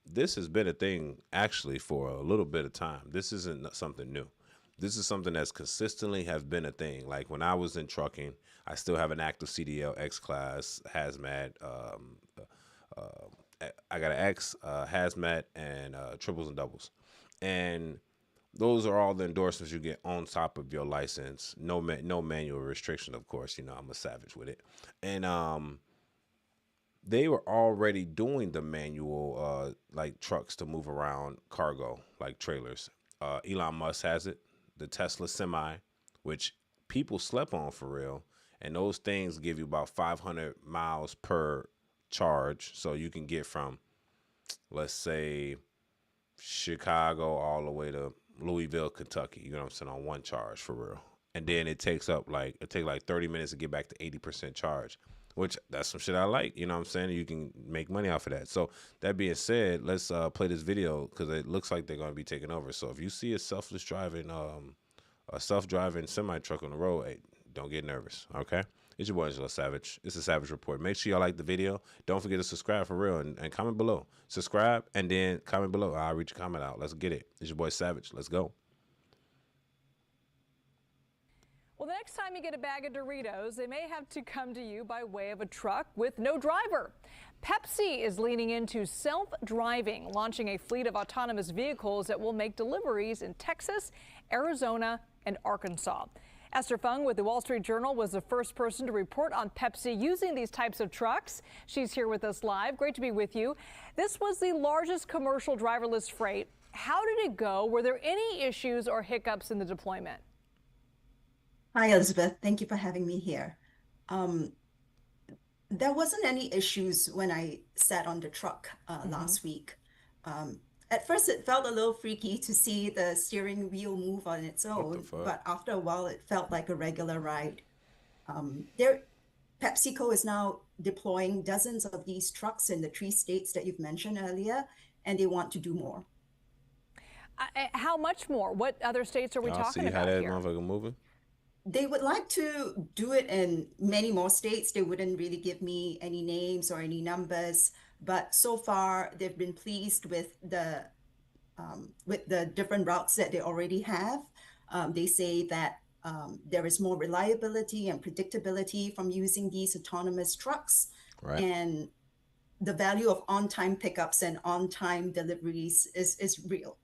this has been a thing actually for a little bit of time. This isn't something new. This is something that's consistently has been a thing. Like when I was in trucking, I still have an active CDL X class hazmat. I got an X hazmat and triples and doubles, and those are all the endorsements you get on top of your license. No no manual restriction, of course. You know I'm a savage with it, and they were already doing the manual like trucks to move around cargo like trailers. Elon Musk has it, the Tesla Semi, which people slept on for real, and those things give you about 500 miles per charge, so you can get from, let's say, Chicago all the way to Louisville, Kentucky. You know what I'm saying, on one charge for real. And then it takes like 30 minutes to get back to 80% charge, which that's some shit I like. You know what I'm saying? You can make money off of that. So that being said, let's play this video because it looks like they're going to be taking over. So if you see a self-driving semi truck on the road, hey, don't get nervous. Okay. It's your boy Angelo Savage. It's a Savage Report. Make sure y'all like the video. Don't forget to subscribe for real and comment below. Subscribe and then comment below. I'll read your comment out. Let's get it. It's your boy Savage. Let's go. Well, the next time you get a bag of Doritos, they may have to come to you by way of a truck with no driver. Pepsi is leaning into self-driving, launching a fleet of autonomous vehicles that will make deliveries in Texas, Arizona, and Arkansas. Esther Fung with the Wall Street Journal was the first person to report on Pepsi using these types of trucks. She's here with us live. Great to be with you. This was the largest commercial driverless freight. How did it go? Were there any issues or hiccups in the deployment? Hi, Elizabeth. Thank you for having me here. There wasn't any issues when I sat on the truck last week. At first, it felt a little freaky to see the steering wheel move on its own, but after a while, it felt like a regular ride. PepsiCo is now deploying dozens of these trucks in the 3 states that you've mentioned earlier, and they want to do more. How much more? What other states are we talking about See how that here? motherfucker moving? They would like to do it in many more states. They wouldn't really give me any names or any numbers, but so far they've been pleased with the different routes that they already have. They say that there is more reliability and predictability from using these autonomous trucks, Right. and the value of on-time pickups and on-time deliveries is real.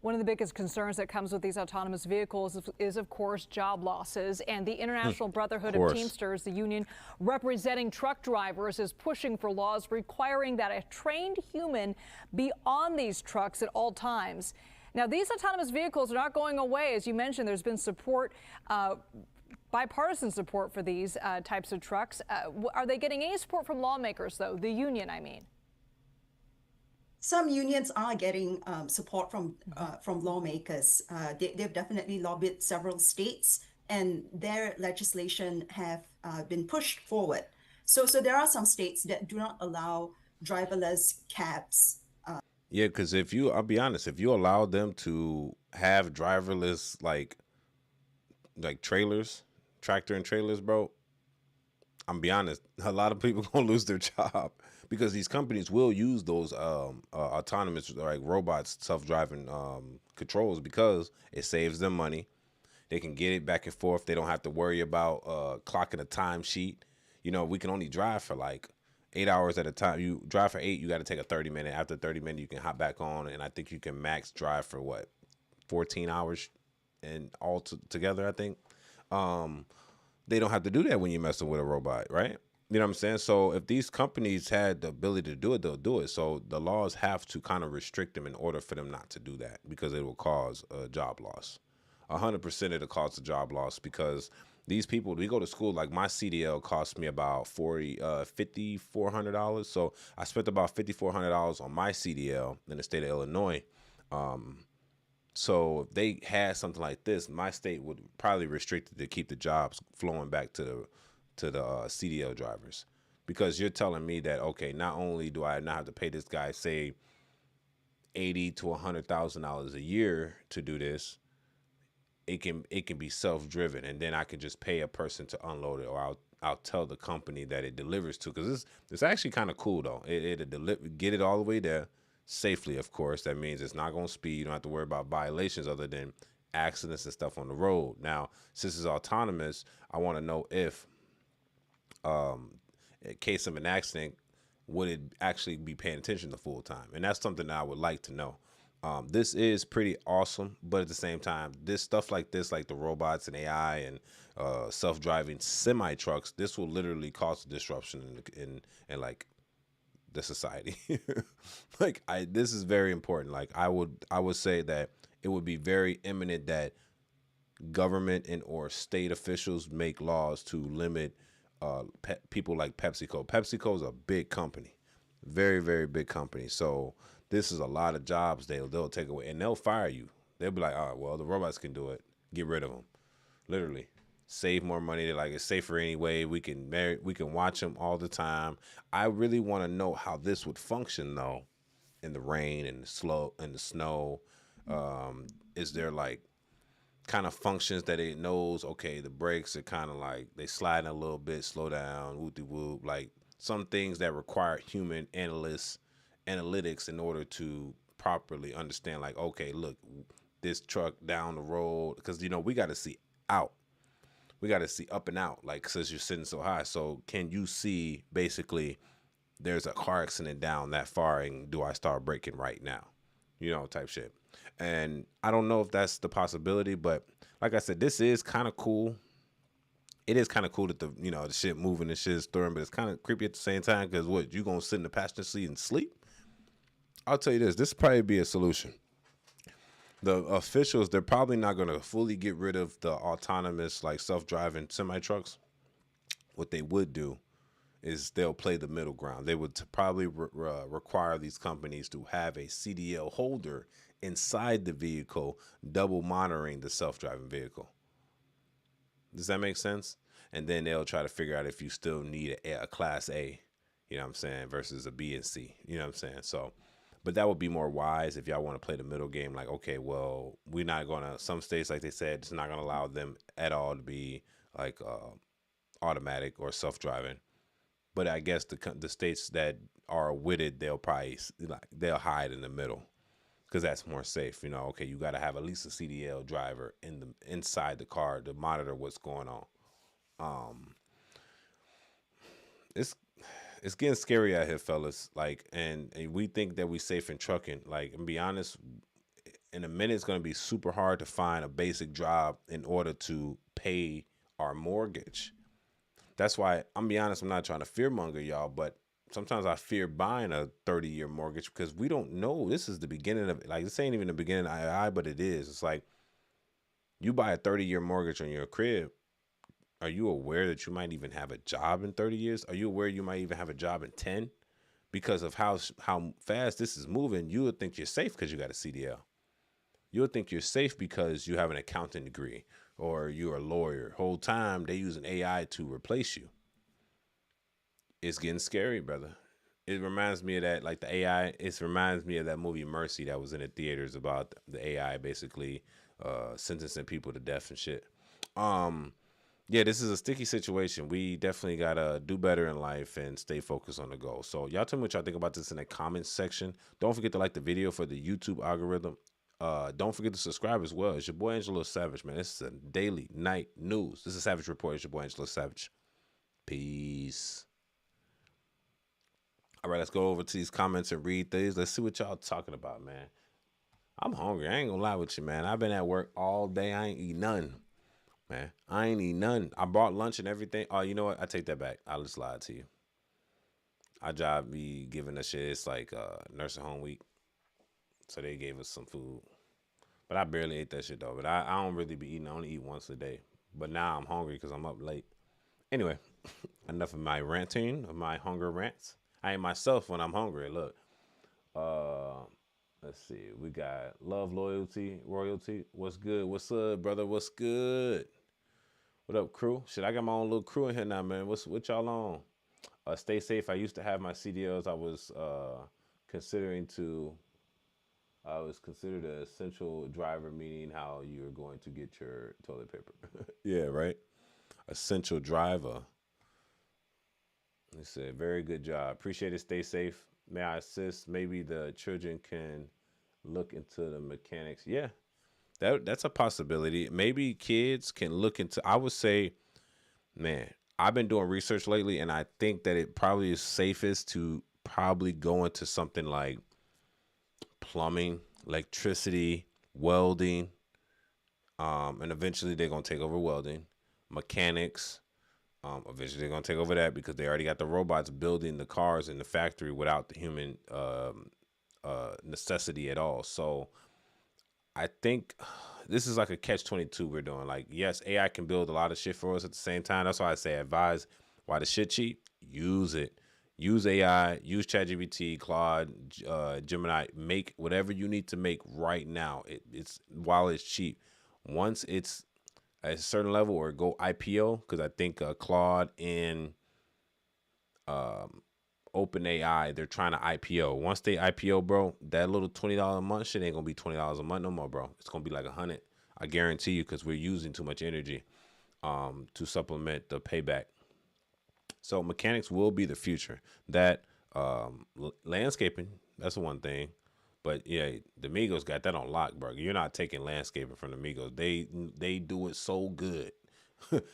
One of the biggest concerns that comes with these autonomous vehicles is of course, job losses. And the International Brotherhood of Teamsters, the union representing truck drivers, is pushing for laws requiring that a trained human be on these trucks at all times. Now, these autonomous vehicles are not going away. As you mentioned, there's been support, bipartisan support for these types of trucks. Are they getting any support from lawmakers, though? The union, I mean. Some unions are getting support from lawmakers. They've definitely lobbied several states, and their legislation have been pushed forward. So there are some states that do not allow driverless cabs. Yeah, because I'll be honest, if you allow them to have driverless like trailers, tractor and trailers, bro, I'm be honest, a lot of people gonna lose their job because these companies will use those autonomous like robots, self-driving controls because it saves them money. They can get it back and forth. They don't have to worry about clocking a timesheet. You know, we can only drive for like 8 hours at a time. You drive for 8, you got to take a 30-minute. After 30 minutes, you can hop back on, and I think you can max drive for what, 14 hours and all together, I think. They don't have to do that when you're messing with a robot, right? You know what I'm saying? So if these companies had the ability to do it, they'll do it. So the laws have to kind of restrict them in order for them not to do that because it will cause a job loss. 100% it'll cause a job loss because these people, we go to school, like my CDL cost me about $5,400. So I spent about $5,400 on my CDL in the state of Illinois. So if they had something like this, my state would probably restrict it to keep the jobs flowing back to the CDL drivers, because you're telling me that, okay, not only do I not have to pay this guy say $80,000 to $100,000 a year to do this, it can be self-driven, and then I can just pay a person to unload it, or I'll tell the company that it delivers to, because it's actually kind of cool though. It'll get it all the way there safely, of course. That means it's not going to speed. You don't have to worry about violations other than accidents and stuff on the road. Now, since it's autonomous, I want to know if, in case of an accident, would it actually be paying attention the full time? And that's something that I would like to know. This is pretty awesome, but at the same time, this stuff like this, like the robots and AI and self-driving semi trucks, this will literally cause a disruption in like the society. This is very important. Like I would say that it would be very imminent that government and or state officials make laws to limit people like PepsiCo. PepsiCo is a big company, very, very big company. So this is a lot of jobs they'll take away, and they'll fire you. They'll be like, oh, well, the robots can do it. Get rid of them. Literally. Save more money. They're like, it's safer anyway. We can watch them all the time. I really want to know how this would function though, in the rain and the snow. Is there like kind of functions that it knows? Okay, the brakes are kind of like they slide a little bit, slow down, whoop de whoop. Like some things that require human analytics in order to properly understand. Like, okay, look, this truck down the road, because we got to see out. We got to see up and out, like, since you're sitting so high. So can you see basically there's a car accident down that far, and do I start braking right now? Type shit. And I don't know if that's the possibility, but like I said, this is kind of cool. It is kind of cool that the shit moving and shit is stirring, but it's kind of creepy at the same time, because what, you gonna sit in the passenger seat and sleep? I'll tell you this probably be a solution. The officials, they're probably not going to fully get rid of the autonomous, like self-driving semi-trucks. What they would do is they'll play the middle ground. They would probably require these companies to have a CDL holder inside the vehicle, double monitoring the self-driving vehicle. Does that make sense? And then they'll try to figure out if you still need a class A, versus a B and C, So, but that would be more wise if y'all want to play the middle game. Like, okay, well, we're not going to, some states, like they said, it's not going to allow them at all to be like automatic or self-driving. But I guess the states that are with it, they'll hide in the middle, because that's more safe. Okay, you got to have at least a CDL driver inside the car to monitor what's going on. It's getting scary out here, fellas. Like, and we think that we safe in trucking. Like, and be honest, in a minute it's going to be super hard to find a basic job in order to pay our mortgage. That's why I'm gonna be honest, I'm not trying to fearmonger y'all, but sometimes I fear buying a 30-year mortgage because we don't know. This is the beginning of, like, this ain't even the beginning of AI, but it is. It's like you buy a 30-year mortgage on your crib. Are you aware that you might even have a job in 30 years? Are you aware you might even have a job in 10? Because of how fast this is moving, you would think you're safe because you got a CDL. You would think you're safe because you have an accounting degree or you're a lawyer. Whole time they using AI to replace you. It's getting scary, brother. It reminds me of that, like the AI. It reminds me of that movie Mercy that was in the theaters about the AI basically sentencing people to death and shit. Yeah, this is a sticky situation. We definitely gotta do better in life and stay focused on the goal. So y'all tell me what y'all think about this in the comments section. Don't forget to like the video for the YouTube algorithm. Don't forget to subscribe as well. It's your boy Angelo Savage, man. This is a daily night news. This is Savage Report. It's your boy Angelo Savage. Peace. All right, let's go over to these comments and read these. Let's see what y'all talking about, man. I'm hungry. I ain't gonna lie with you, man. I've been at work all day. I ain't eat nothing, man. I ain't eat nothing. I brought lunch and everything. Oh, you know what? I take that back. I'll just lie to you. Our job be giving us shit. It's like nursing home week. So they gave us some food. But I barely ate that shit, though. But I don't really be eating. I only eat once a day. But now I'm hungry because I'm up late. Anyway, enough of my ranting, of my hunger rants. I am myself when I'm hungry. Look, let's see. We got love, loyalty, royalty. What's good? What's up, brother? What's good? What up, crew? Shit, I got my own little crew in here now, man. What y'all on? Stay safe. I used to have my CDLs. I was considering to. I was considered an essential driver, meaning how you're going to get your toilet paper. Yeah, right. Essential driver. He said, very good job. Appreciate it. Stay safe. May I assist? Maybe the children can look into the mechanics. Yeah, that's a possibility. Maybe kids can look into, I would say, man, I've been doing research lately, and I think that it probably is safest to probably go into something like plumbing, electricity, welding, and eventually they're going to take over welding, mechanics. Eventually they're going to take over that because they already got the robots building the cars in the factory without the human necessity at all. So I think this is like a catch-22 we're doing. Like, yes, AI can build a lot of shit for us at the same time. That's why I say advise, why the shit cheap, use it. Use AI, use ChatGPT, Claude, Gemini. Make whatever you need to make right now. It's while it's cheap. Once it's at a certain level, or go IPO, because I think Claude and OpenAI, they're trying to IPO. Once they IPO, bro, that little $20 a month shit ain't gonna be $20 a month no more, bro. It's gonna be like 100. I guarantee you, because we're using too much energy to supplement the payback. So mechanics will be the future. That landscaping, that's one thing. But yeah, the Migos got that on lock, bro. You're not taking landscaping from the Migos. They do it so good.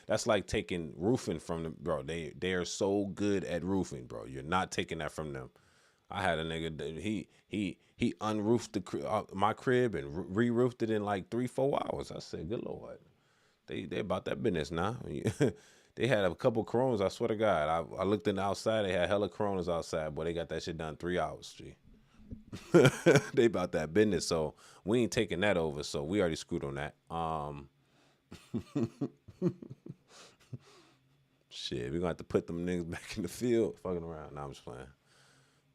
That's like taking roofing from them, bro. They are so good at roofing, bro. You're not taking that from them. I had a nigga that he unroofed my crib and re-roofed it in like 3-4 hours. I said, good Lord, they about that business now. They had a couple Coronas. I swear to God, I looked in the outside. They had hella Coronas outside, boy. They got that shit done 3 hours. G. They about that business, so we ain't taking that over. So we already screwed on that. Shit, we gonna have to put them niggas back in the field, fucking around. Nah, I'm just playing.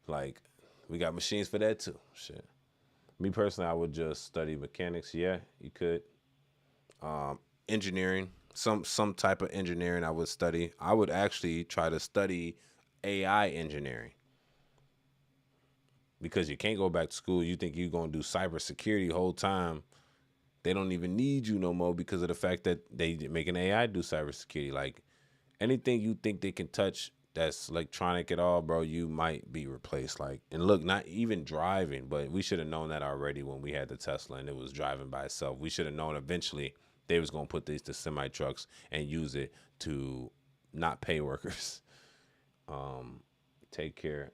Like, we got machines for that too. Shit. Me personally, I would just study mechanics. Yeah, you could. Engineering, some type of engineering I would study. I would actually try to study AI engineering, because you can't go back to school. You think you're gonna do cybersecurity the whole time. They don't even need you no more because of the fact that they make an AI do cybersecurity. Like, anything you think they can touch that's electronic at all, bro, you might be replaced. Like, and look, not even driving, but we should have known that already when we had the Tesla and it was driving by itself. We should have known eventually they was gonna put these to semi trucks and use it to not pay workers. Take care.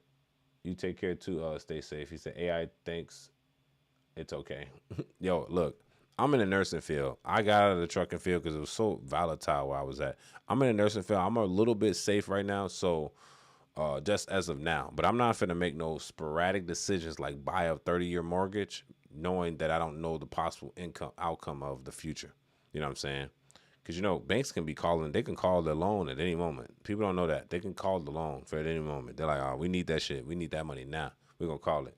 You take care too. Stay safe. He said AI thinks It's okay. Yo, look, I'm in the nursing field. I got out of the trucking field because it was so volatile where I was at. I'm in the nursing field. I'm a little bit safe right now, so just as of now. But I'm not finna make no sporadic decisions like buy a 30-year mortgage, knowing that I don't know the possible income outcome of the future. You know what I'm saying? Because banks can be calling. They can call their loan at any moment. People don't know that they can call the loan for at any moment. They're like, "Oh, we need that shit. We need that money now. We're gonna call it."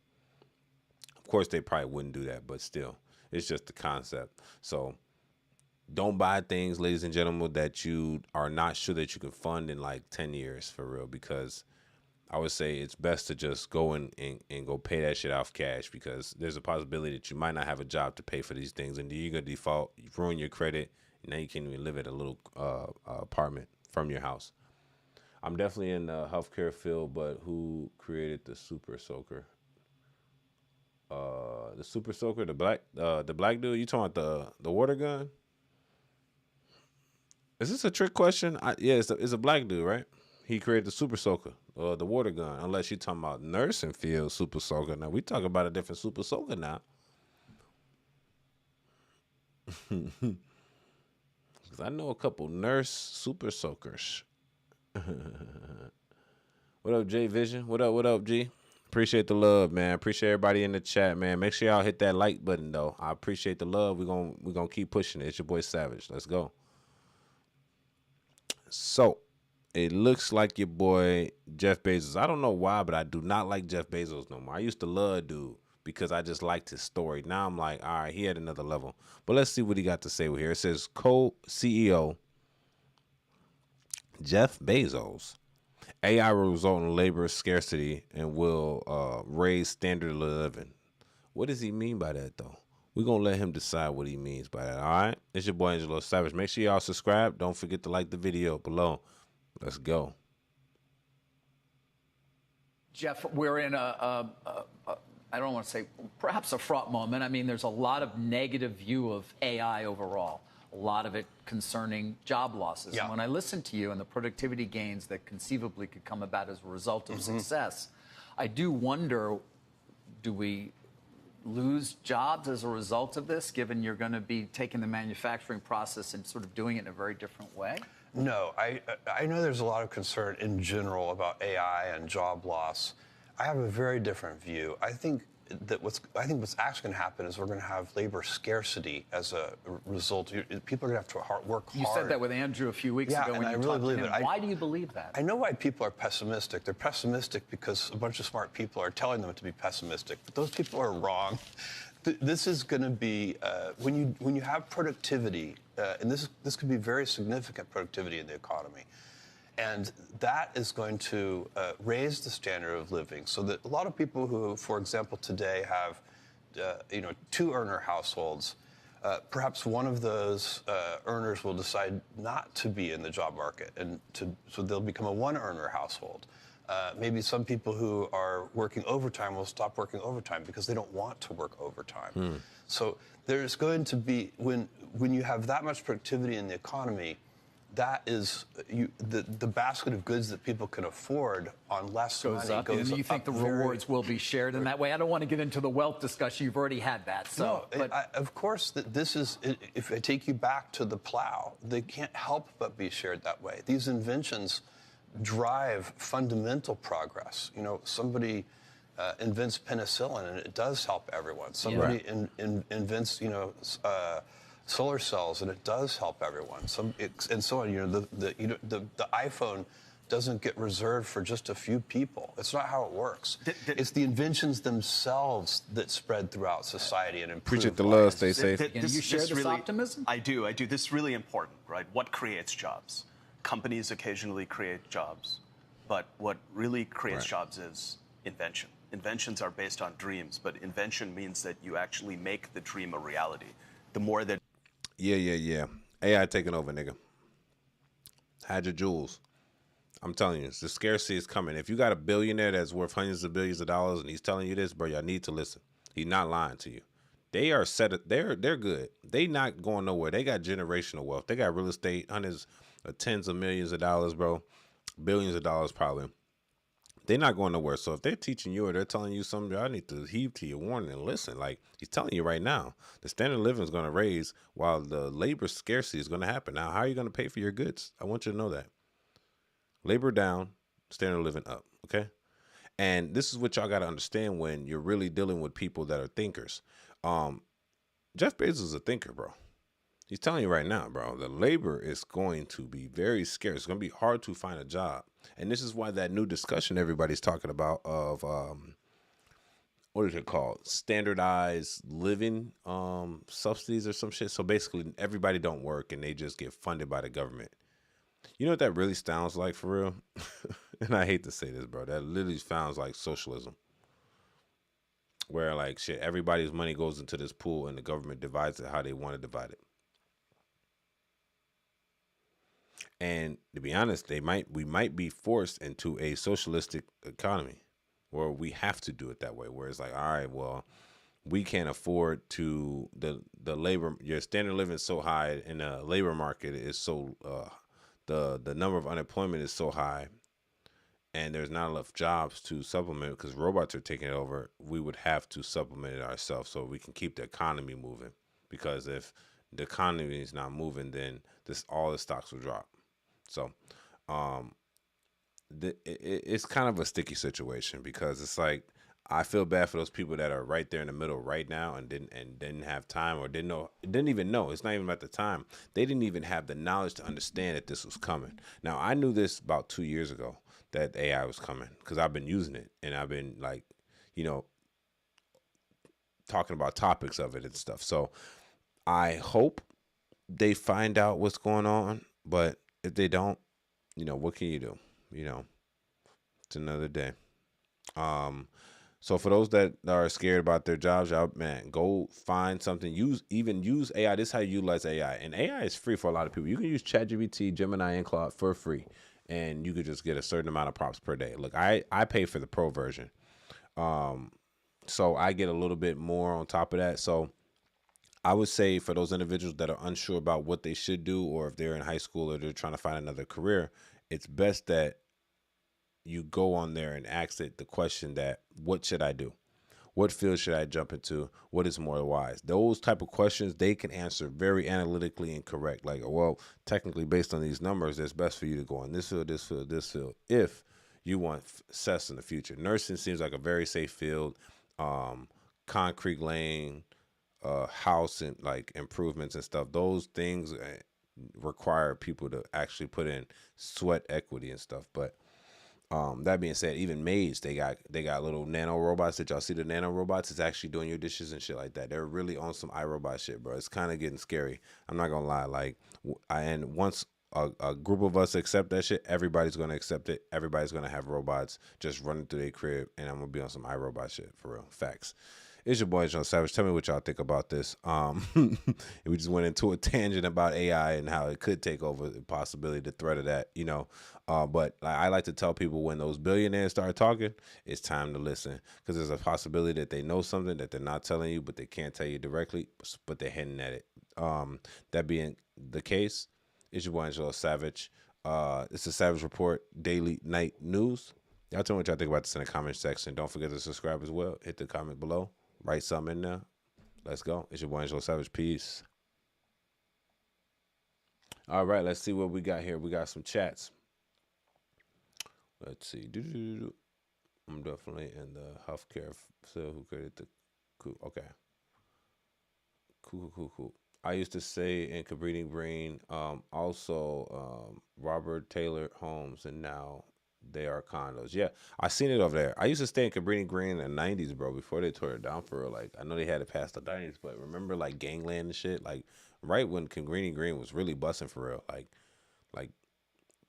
Of course, they probably wouldn't do that, but still, it's just the concept. So don't buy things, ladies and gentlemen, that you are not sure that you can fund in like 10 years for real, because I would say it's best to just go and go pay that shit off cash, because there's a possibility that you might not have a job to pay for these things, and then you're going to default, you ruin your credit, and now you can't even live at a little apartment from your house. I'm definitely in the healthcare field, but who created the Super Soaker? The Super Soaker, the black dude. You talking about the water gun? Is this a trick question? Yeah, it's a black dude, right? He created the Super Soaker, the water gun. Unless you're talking about nursing field Super Soaker. Now we talking about a different Super Soaker now. Because I know a couple nurse Super Soakers. What up, J Vision? What up, G? Appreciate the love, man. Appreciate everybody in the chat, man. Make sure y'all hit that like button, though. I appreciate the love. We're gonna keep pushing it. It's your boy Savage. Let's go. So, it looks like your boy Jeff Bezos. I don't know why, but I do not like Jeff Bezos no more. I used to love dude because I just liked his story. Now I'm like, all right, he had another level. But let's see what he got to say here. It says co-CEO Jeff Bezos. AI will result in labor scarcity and will raise standard of living. What does he mean by that, though? We're going to let him decide what he means by that, all right? It's your boy, Angelo Savage. Make sure y'all subscribe. Don't forget to like the video below. Let's go. Jeff, we're in I don't want to say perhaps a fraught moment. I mean, there's a lot of negative view of AI overall, a lot of it concerning job losses. Yeah. And when I listen to you and the productivity gains that conceivably could come about as a result of success, I do wonder, do we lose jobs as a result of this, given you're going to be taking the manufacturing process and sort of doing it in a very different way? No, I know there's a lot of concern in general about AI and job loss. I have a very different view. I think what's actually going to happen is we're going to have labor scarcity as a result. People are going to have to work hard. You said that with Andrew a few weeks ago when you talked to him. Why do you believe that? I know why people are pessimistic. They're pessimistic because a bunch of smart people are telling them to be pessimistic, but those people are wrong. This is going to be when you have productivity, and this could be very significant productivity in the economy, and that is going to raise the standard of living. So that a lot of people who, for example, today have 2-earner households, perhaps one of those earners will decide not to be in the job market, and so they'll become a 1-earner household. Maybe some people who are working overtime will stop working overtime because they don't want to work overtime. So there's going to be, when you have that much productivity in the economy, that is the basket of goods that people can afford on less Goes money up. goes And you think the rewards will be shared in that way? I don't want to get into the wealth discussion. You've already had that. So, no, of course, this is, if I take you back to the plow, they can't help but be shared that way. These inventions drive fundamental progress. Somebody invents penicillin and it does help everyone. Somebody invents, solar cells and it does help everyone. And so on. The iPhone doesn't get reserved for just a few people. It's not how it works. It's the inventions themselves that spread throughout society and improve. Appreciate the love. Stay safe. And you share this optimism? I do. This is really important, right? What creates jobs? Companies occasionally create jobs, but what really creates jobs is invention. Inventions are based on dreams, but invention means that you actually make the dream a reality. The more that... Yeah. AI taking over, nigga. Hide your jewels. I'm telling you, the scarcity is coming. If you got a billionaire that's worth hundreds of billions of dollars and he's telling you this, bro, y'all need to listen. He's not lying to you. They are set. They're good. They not going nowhere. They got generational wealth. They got real estate, hundreds of tens of millions of dollars, bro. Billions of dollars probably. They're not going nowhere. So if they're teaching you or they're telling you something, I need to heed to your warning and listen. Like he's telling you right now, the standard of living is going to raise while the labor scarcity is going to happen. Now, how are you going to pay for your goods? I want you to know that. Labor down, standard of living up. Okay. And this is what y'all got to understand when you're really dealing with people that are thinkers. Jeff Bezos is a thinker, bro. He's telling you right now, bro, the labor is going to be very scarce. It's going to be hard to find a job. And this is why that new discussion everybody's talking about of, what is it called? Standardized living subsidies or some shit. So basically everybody don't work and they just get funded by the government. You know what that really sounds like for real? And I hate to say this, bro. That literally sounds like socialism. Where like shit, everybody's money goes into this pool and the government divides it how they want to divide it. And to be honest, we might be forced into a socialistic economy where we have to do it that way. Where it's like, all right, well, we can't afford to the labor. Your standard of living is so high, and the labor market is so the number of unemployment is so high, and there's not enough jobs to supplement because robots are taking it over. We would have to supplement it ourselves so we can keep the economy moving. Because if the economy is not moving, then all the stocks will drop. So, it's kind of a sticky situation because it's like I feel bad for those people that are right there in the middle right now and didn't have time or didn't even know. It's not even about the time. They didn't even have the knowledge to understand that this was coming. Now I knew this about 2 years ago that AI was coming because I've been using it and I've been like, talking about topics of it and stuff. So I hope they find out what's going on, but if they don't, what can you do? It's another day. So for those that are scared about their jobs, y'all, man, go find something. Use AI. This is how you utilize AI. And AI is free for a lot of people. You can use ChatGPT, Gemini, and Claude for free. And you could just get a certain amount of prompts per day. Look, I pay for the pro version. So I get a little bit more on top of that. So I would say for those individuals that are unsure about what they should do, or if they're in high school or they're trying to find another career, it's best that you go on there and ask it the question that, what should I do? What field should I jump into? What is more wise? Those type of questions, they can answer very analytically and correct. Like, well, technically based on these numbers, it's best for you to go in this field, this field, this field, if you want success in the future. Nursing seems like a very safe field. Concrete laying, house and like improvements and stuff. Those things require people to actually put in sweat equity and stuff. But that being said, even maids, they got little nano robots that y'all see. The nano robots is actually doing your dishes and shit like that. They're really on some iRobot shit, bro. It's kind of getting scary. I'm not gonna lie. Like, and once a group of us accept that shit, everybody's gonna accept it. Everybody's gonna have robots just running through their crib, and I'm gonna be on some iRobot shit for real. Facts. It's your boy Angelo Savage. Tell me what y'all think about this. We just went into a tangent about AI and how it could take over, the possibility, the threat of that, But I like to tell people when those billionaires start talking, it's time to listen because there's a possibility that they know something that they're not telling you, but they can't tell you directly, but they're hinting at it. That being the case, it's your boy Angelo Savage. It's the Savage Report Daily Night News. Y'all tell me what y'all think about this in the comment section. Don't forget to subscribe as well. Hit the comment below. Write something in there. Let's go. It's your boy Angelo Savage. Peace. All right, let's see what we got here. We got some chats. Let's see. I'm definitely in the healthcare field who created the cool. Okay. Cool. I used to say in Cabrini Green, also Robert Taylor Homes, and now they are condos. Yeah, I seen it over there. I used to stay in Cabrini Green in the 90s, bro, before they tore it down for real. Like, I know they had it past the 90s, but remember, like, Gangland and shit? Like, right when Cabrini Green was really busting for real. Like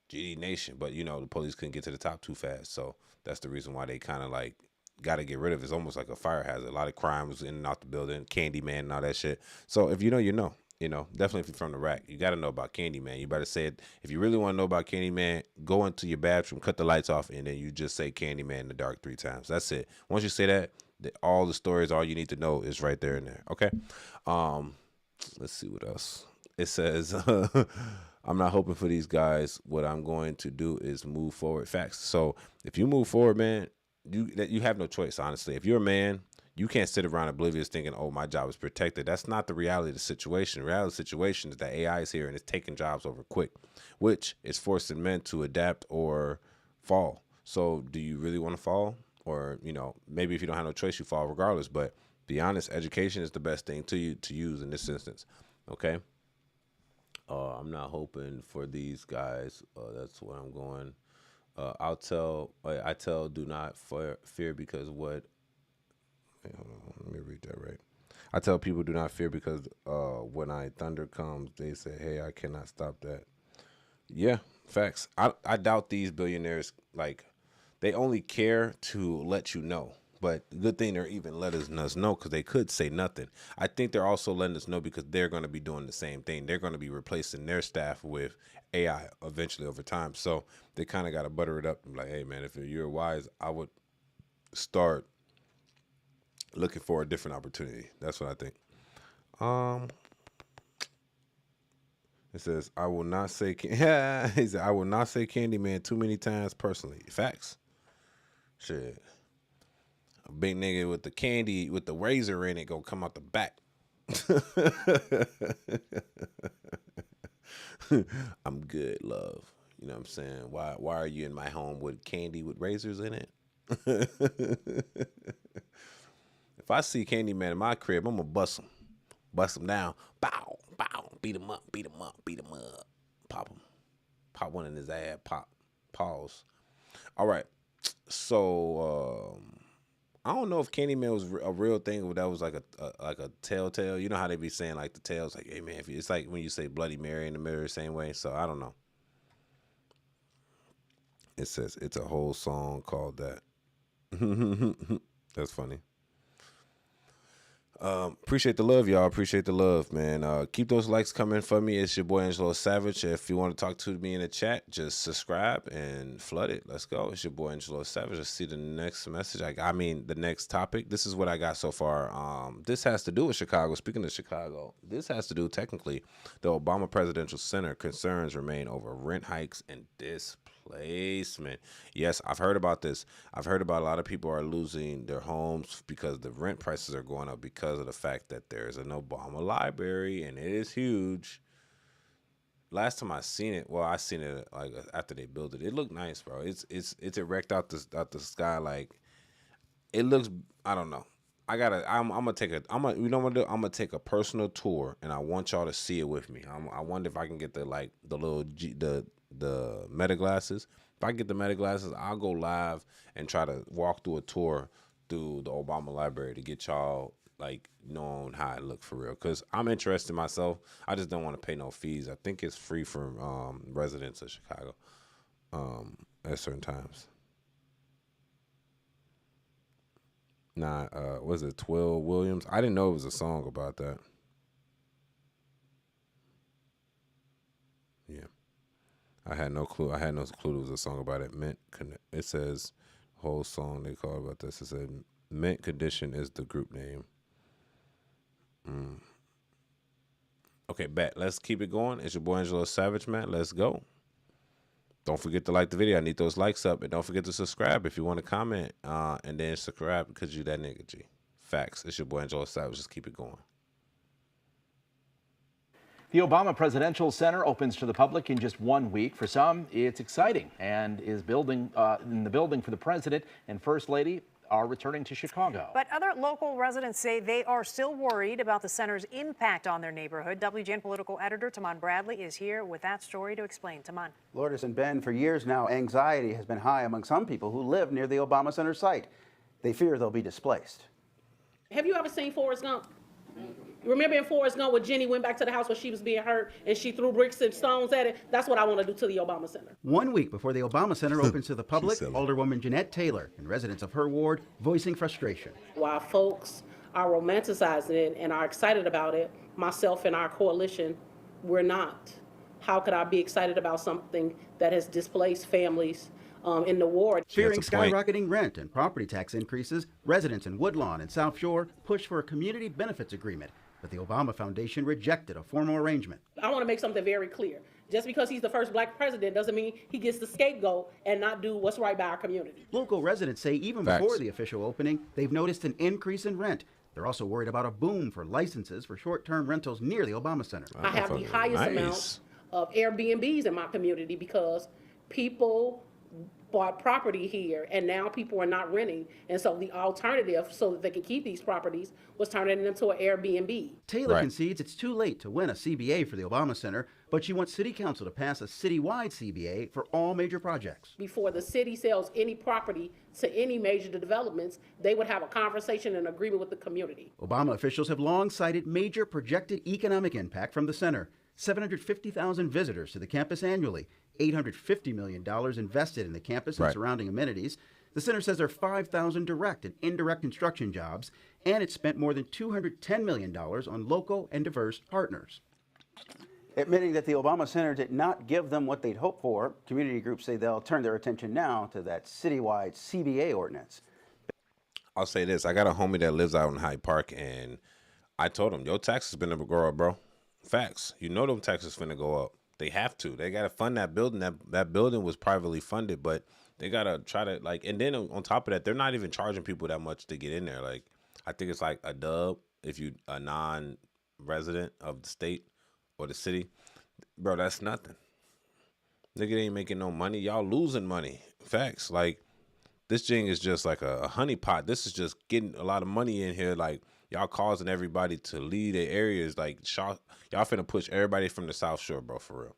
GD Nation. But, the police couldn't get to the top too fast. So that's the reason why they kind of, like, got to get rid of it. It's almost like a fire hazard. A lot of crime was in and out the building. Candyman and all that shit. So if you know, you know. Definitely if you're from the rack, you got to know about Candyman. You better say it. If you really want to know about Candyman, go into your bathroom, cut the lights off, and then you just say Candyman in the dark 3 times. That's it. Once you say that, all the stories, all you need to know is right there and there. Okay. Let's see what else. It says, I'm not hoping for these guys. What I'm going to do is move forward. Facts. So if you move forward, man, you have no choice, honestly. If you're a man, you can't sit around oblivious thinking, oh, my job is protected. That's not the reality of the situation. The reality of the situation is that AI is here and it's taking jobs over quick, which is forcing men to adapt or fall. So do you really want to fall? Or, maybe if you don't have no choice, you fall regardless. But be honest, education is the best thing to use in this instance. Okay? I'm not hoping for these guys. That's where I'm going. I tell do not fear because what. Wait, hold on, let me read that right. I tell people do not fear because when thunder comes, they say, hey, I cannot stop that. Yeah, facts. I doubt these billionaires, they only care to let you know. But good thing they're even letting us know because they could say nothing. I think they're also letting us know because they're going to be doing the same thing. They're going to be replacing their staff with AI eventually over time. So they kind of got to butter it up. Like, hey, man, if you're wise, I would start looking for a different opportunity. That's what I think. It says, I will not say, he said, I will not say Candyman too many times personally. Facts. Shit. A big nigga with the candy, with the razor in it, gonna come out the back. I'm good, love. You know what I'm saying? Why are you in my home with candy with razors in it? If I see Candyman in my crib, I'm gonna bust him. Bust him down. Bow, bow. Beat him up, beat him up, beat him up. Pop him. Pop one in his ass. Pop. Pause. All right. So, I don't know if Candyman was a real thing or that was like a telltale. You know how they be saying like the tales, like, hey man, it's like when you say Bloody Mary in the mirror, same way. So I don't know. It says it's a whole song called that. That's funny. Appreciate the love, y'all. Appreciate the love, man. Keep those likes coming for me. It's your boy Angelo Savage. If you want to talk to me in the chat, just subscribe and flood it. Let's go. It's your boy Angelo Savage. Let's see the next message. The next topic. This is what I got so far. This has to do with Chicago. Speaking of Chicago, this has to do technically. The Obama Presidential Center concerns remain over rent hikes and displacement. Yes, I've heard about this. I've heard about a lot of people are losing their homes because the rent prices are going up because of the fact that there's an Obama library and it is huge. Last time I seen it, I seen it like after they built it. It looked nice, bro. It's erect out the sky, like it looks. I don't know. I'm gonna take a. You know what I'm gonna do? I'm gonna take a personal tour, and I want y'all to see it with me. I wonder if I can get the meta glasses. If I get the meta glasses, I'll go live and try to walk through a tour through the Obama library to get y'all knowing how it look for real. Because I'm interested myself. I just don't want to pay no fees. I think it's free for residents of Chicago at certain times. Was it 12 Williams? I didn't know it was a song about that. Yeah. I had no clue. There was a song about it. It says, whole song they call about this. It said, Mint Condition is the group name. Okay, bet. Let's keep it going. It's your boy Angelo Savage, man. Let's go. Don't forget to like the video. I need those likes up. And don't forget to subscribe if you want to comment. And then subscribe because you that nigga, G. Facts. It's your boy Angelo Savage. Just keep it going. The Obama Presidential Center opens to the public in just 1 week. For some, it's exciting and is building in the building for the president and first lady are returning to Chicago. But other local residents say they are still worried about the center's impact on their neighborhood. WGN political editor Taman Bradley is here with that story to explain. Taman. Lourdes and Ben, for years now, anxiety has been high among some people who live near the Obama Center site. They fear they'll be displaced. Have you ever seen Forrest Gump? Remember in Forrest Gump when Jenny went back to the house where she was being hurt and she threw bricks and stones at it? That's what I want to do to the Obama Center. 1 week before the Obama Center opens to the public, Alderwoman Jeanette Taylor and residents of her ward voicing frustration. While folks are romanticizing it and are excited about it, myself and our coalition, we're not. How could I be excited about something that has displaced families in the ward? Fearing skyrocketing rent and property tax increases, residents in Woodlawn and South Shore pushed for a community benefits agreement, but the Obama Foundation rejected a formal arrangement. I want to make something very clear. Just because he's the first black president doesn't mean he gets the scapegoat and not do what's right by our community. Local residents say even Facts. before the official opening, they've noticed an increase in rent. They're also worried about a boom for licenses for short-term rentals near the Obama Center. I have the highest amount of Airbnbs in my community because people bought property here and now people are not renting. And so the alternative so that they can keep these properties was turning them into an Airbnb. Taylor concedes it's too late to win a CBA for the Obama Center, but she wants City Council to pass a citywide CBA for all major projects. Before the city sells any property to any major developments, they would have a conversation and agreement with the community. Obama officials have long cited major projected economic impact from the center. 750,000 visitors to the campus annually, $850 million invested in the campus and surrounding amenities. The center says there are 5,000 direct and indirect construction jobs, and it spent more than $210 million on local and diverse partners. Admitting that the Obama Center did not give them what they'd hoped for, community groups say they'll turn their attention now to that citywide CBA ordinance. I'll say this. I got a homie that lives out in Hyde Park, and I told him, your taxes been to grow up, bro. Facts. You know them taxes finna go up. They have to. They got to fund that building. That building was privately funded, but they got to try to, like, and then on top of that, they're not even charging people that much to get in there. Like, I think it's like a dub if you a non-resident of the state or the city. Bro, that's nothing. Nigga ain't making no money. Y'all losing money. Facts. Like, this thing is just like a honey pot. This is just getting a lot of money in here. Like, y'all causing everybody to leave their areas. Like, y'all finna push everybody from the South Shore, bro, for real.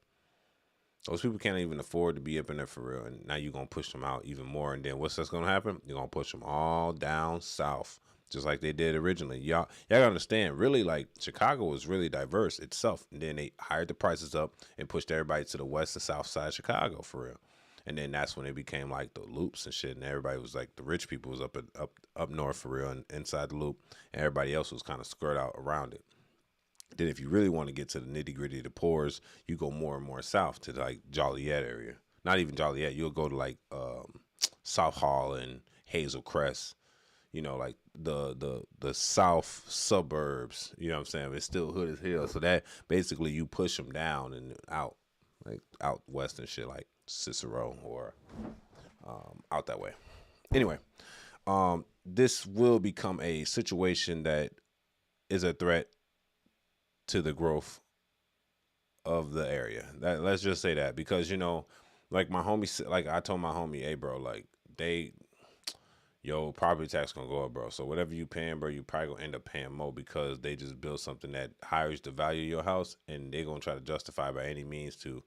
Those people can't even afford to be up in there for real. And now you're going to push them out even more. And then what's that's going to happen? You're going to push them all down south, just like they did originally. Y'all got to understand, really, like, Chicago was really diverse itself. And then they hired the prices up and pushed everybody to the west and south side of Chicago, for real. And then that's when it became like the loops and shit, and everybody was like, the rich people was up north for real and inside the loop, and everybody else was kind of skirt out around it. Then if you really want to get to the nitty gritty of the poors, you go more and more south to like Joliet area. Not even Joliet, you'll go to like South Hall and Hazel Crest. You know, like the south suburbs. You know what I'm saying? It's still hood as hell. So that basically you push them down and out, like out west and shit, like Cicero or out that way. Anyway, this will become a situation that is a threat to the growth of the area. That, let's just say that, because, you know, like my homie, like I told my homie, hey bro, like property tax gonna go up, bro. So whatever you paying, bro, you probably gonna end up paying more because they just built something that hires the value of your house, and they're gonna try to justify by any means to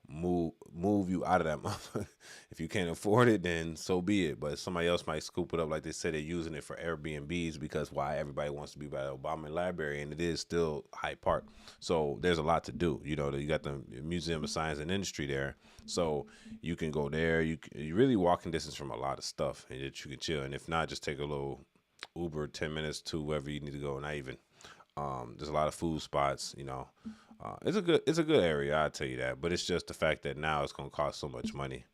move you out of that motherfucker. If you can't afford it, then so be it. But somebody else might scoop it up, like they said, they're using it for Airbnbs, because why everybody wants to be by the Obama Library, and it is still Hyde Park. So there's a lot to do. You know, you got the Museum of Science and Industry there, so you can go there. You really walking distance from a lot of stuff, and that you can chill. And if not, just take a little Uber 10 minutes to wherever you need to go. Not even. There's a lot of food spots, you know. It's a good area, I'll tell you that. But it's just the fact that now it's going to cost so much money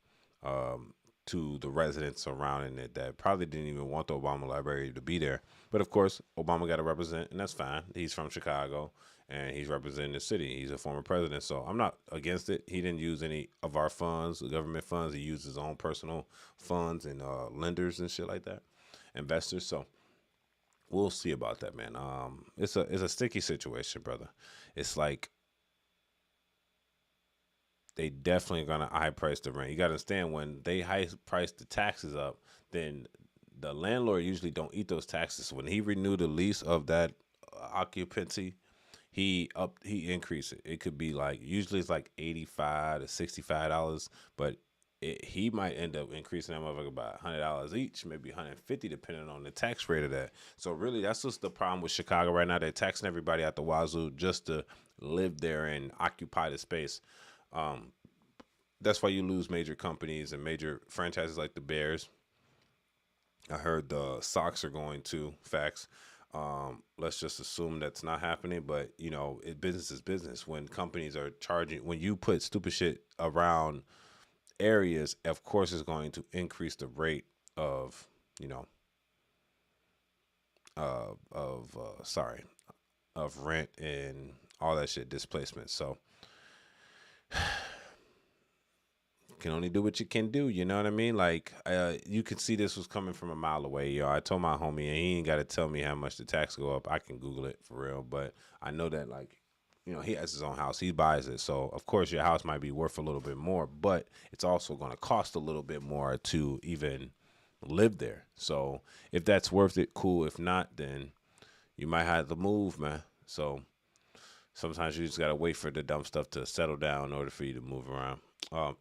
to the residents surrounding it that probably didn't even want the Obama Library to be there. But of course, Obama got to represent, and that's fine. He's from Chicago, and he's representing the city. He's a former president, so I'm not against it. He didn't use any of our funds, the government funds. He used his own personal funds and lenders and shit like that, investors. So we'll see about that, man. It's a sticky situation, brother. It's like they definitely gonna high price the rent. You gotta understand, when they high price the taxes up, then the landlord usually don't eat those taxes. When he renewed the lease of that occupancy, he increased it. It could be like, usually it's like $85 to $65, but he might end up increasing that motherfucker by $100 each, maybe $150, depending on the tax rate of that. So really, that's just the problem with Chicago right now. They're taxing everybody out the wazoo just to live there and occupy the space. That's why you lose major companies and major franchises like the Bears. I heard the Sox are going to. Facts. Let's just assume that's not happening, but you know, business is business. When companies are charging, when you put stupid shit around areas, of course it's going to increase the rate of, you know, of rent and all that shit, displacement. So can only do what you can do. You know what I mean? Like, you could see this was coming from a mile away. Yo, I told my homie, and he ain't got to tell me how much the tax go up. I can Google it for real. But I know that, like, you know, he has his own house. He buys it. So, of course, your house might be worth a little bit more, but it's also going to cost a little bit more to even live there. So, if that's worth it, cool. If not, then you might have to move, man. So, sometimes you just got to wait for the dumb stuff to settle down in order for you to move around.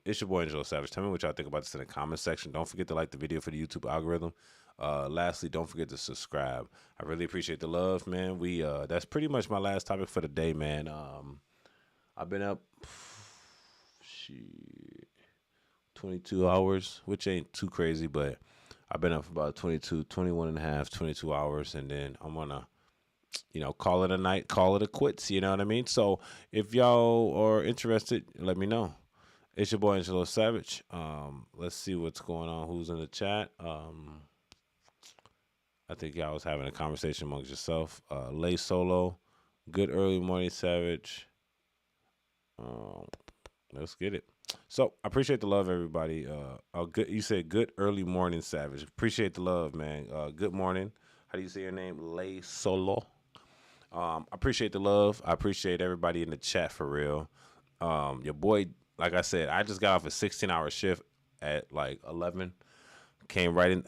It's your boy, Angelo Savage. Tell me what y'all think about this in the comment section. Don't forget to like the video for the YouTube algorithm. Lastly, don't forget to subscribe. I really appreciate the love, man. That's pretty much my last topic for the day, man. I've been up 22 hours, which ain't too crazy, but I've been up for about 21 and a half, 22 hours, and then I'm gonna, you know, call it a night, call it a quits, you know what I mean? So if y'all are interested, let me know. It's your boy, Angelo Savage. Let's see what's going on. Who's in the chat? I think y'all was having a conversation amongst yourself. Lay Solo, good early morning, Savage. Let's get it. So I appreciate the love, everybody. You said good early morning, Savage. Appreciate the love, man. Good morning. How do you say your name? Lay Solo. I appreciate the love. I appreciate everybody in the chat for real. Your boy, like I said, I just got off a 16-hour shift at like 11. Came right in.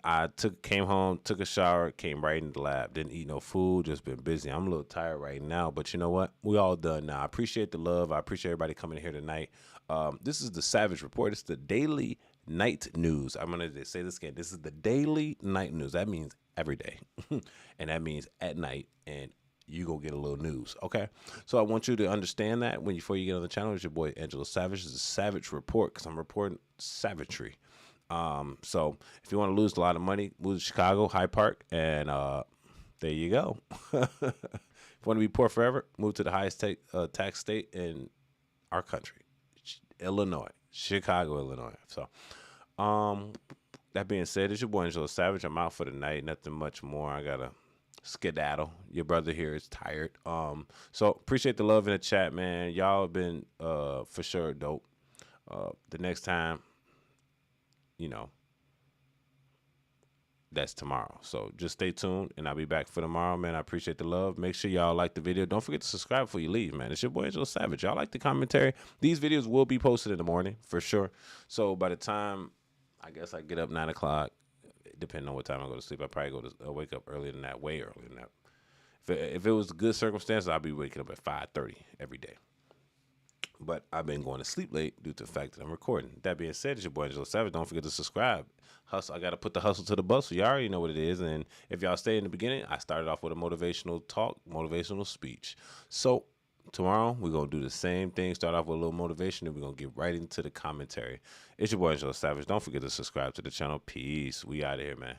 Came home, took a shower, came right in the lab. Didn't eat no food. Just been busy. I'm a little tired right now, but you know what? We all done now. I appreciate the love. I appreciate everybody coming here tonight. This is the Savage Report. It's the daily night news. I'm gonna say this again. This is the daily night news. That means every day, and that means at night. And you go get a little news, okay? So I want you to understand that before you get on the channel. It's your boy Angelo Savage. This is a Savage Report because I'm reporting savagery. So if you want to lose a lot of money, move to Chicago, Hyde Park, and there you go. If you want to be poor forever, move to the highest tax state in our country, Illinois, Chicago, Illinois. So that being said, it's your boy Angelo Savage. I'm out for the night. Nothing much more. I got to skedaddle. Your brother here is tired. So appreciate the love in the chat, man. Y'all have been for sure dope. The next time, you know, that's tomorrow. So just stay tuned, and I'll be back for tomorrow, man. I appreciate the love. Make sure y'all like the video. Don't forget to subscribe before you leave, man. It's your boy Angelo Savage. Y'all like the commentary. These videos will be posted in the morning for sure. So by the time, I guess I get up 9 o'clock, depending on what time I go to sleep, I probably wake up earlier than that, way earlier than that. If it was a good circumstance, I'll be waking up at 5:30 every day. But I've been going to sleep late due to the fact that I'm recording. That being said, it's your boy Angelo Savage. Don't forget to subscribe. Hustle. I got to put the hustle to the bustle. Y'all already know what it is. And if y'all stay in the beginning, I started off with a motivational talk, motivational speech. So tomorrow, we're going to do the same thing. Start off with a little motivation, and we're going to get right into the commentary. It's your boy Angelo Savage. Don't forget to subscribe to the channel. Peace. We out of here, man.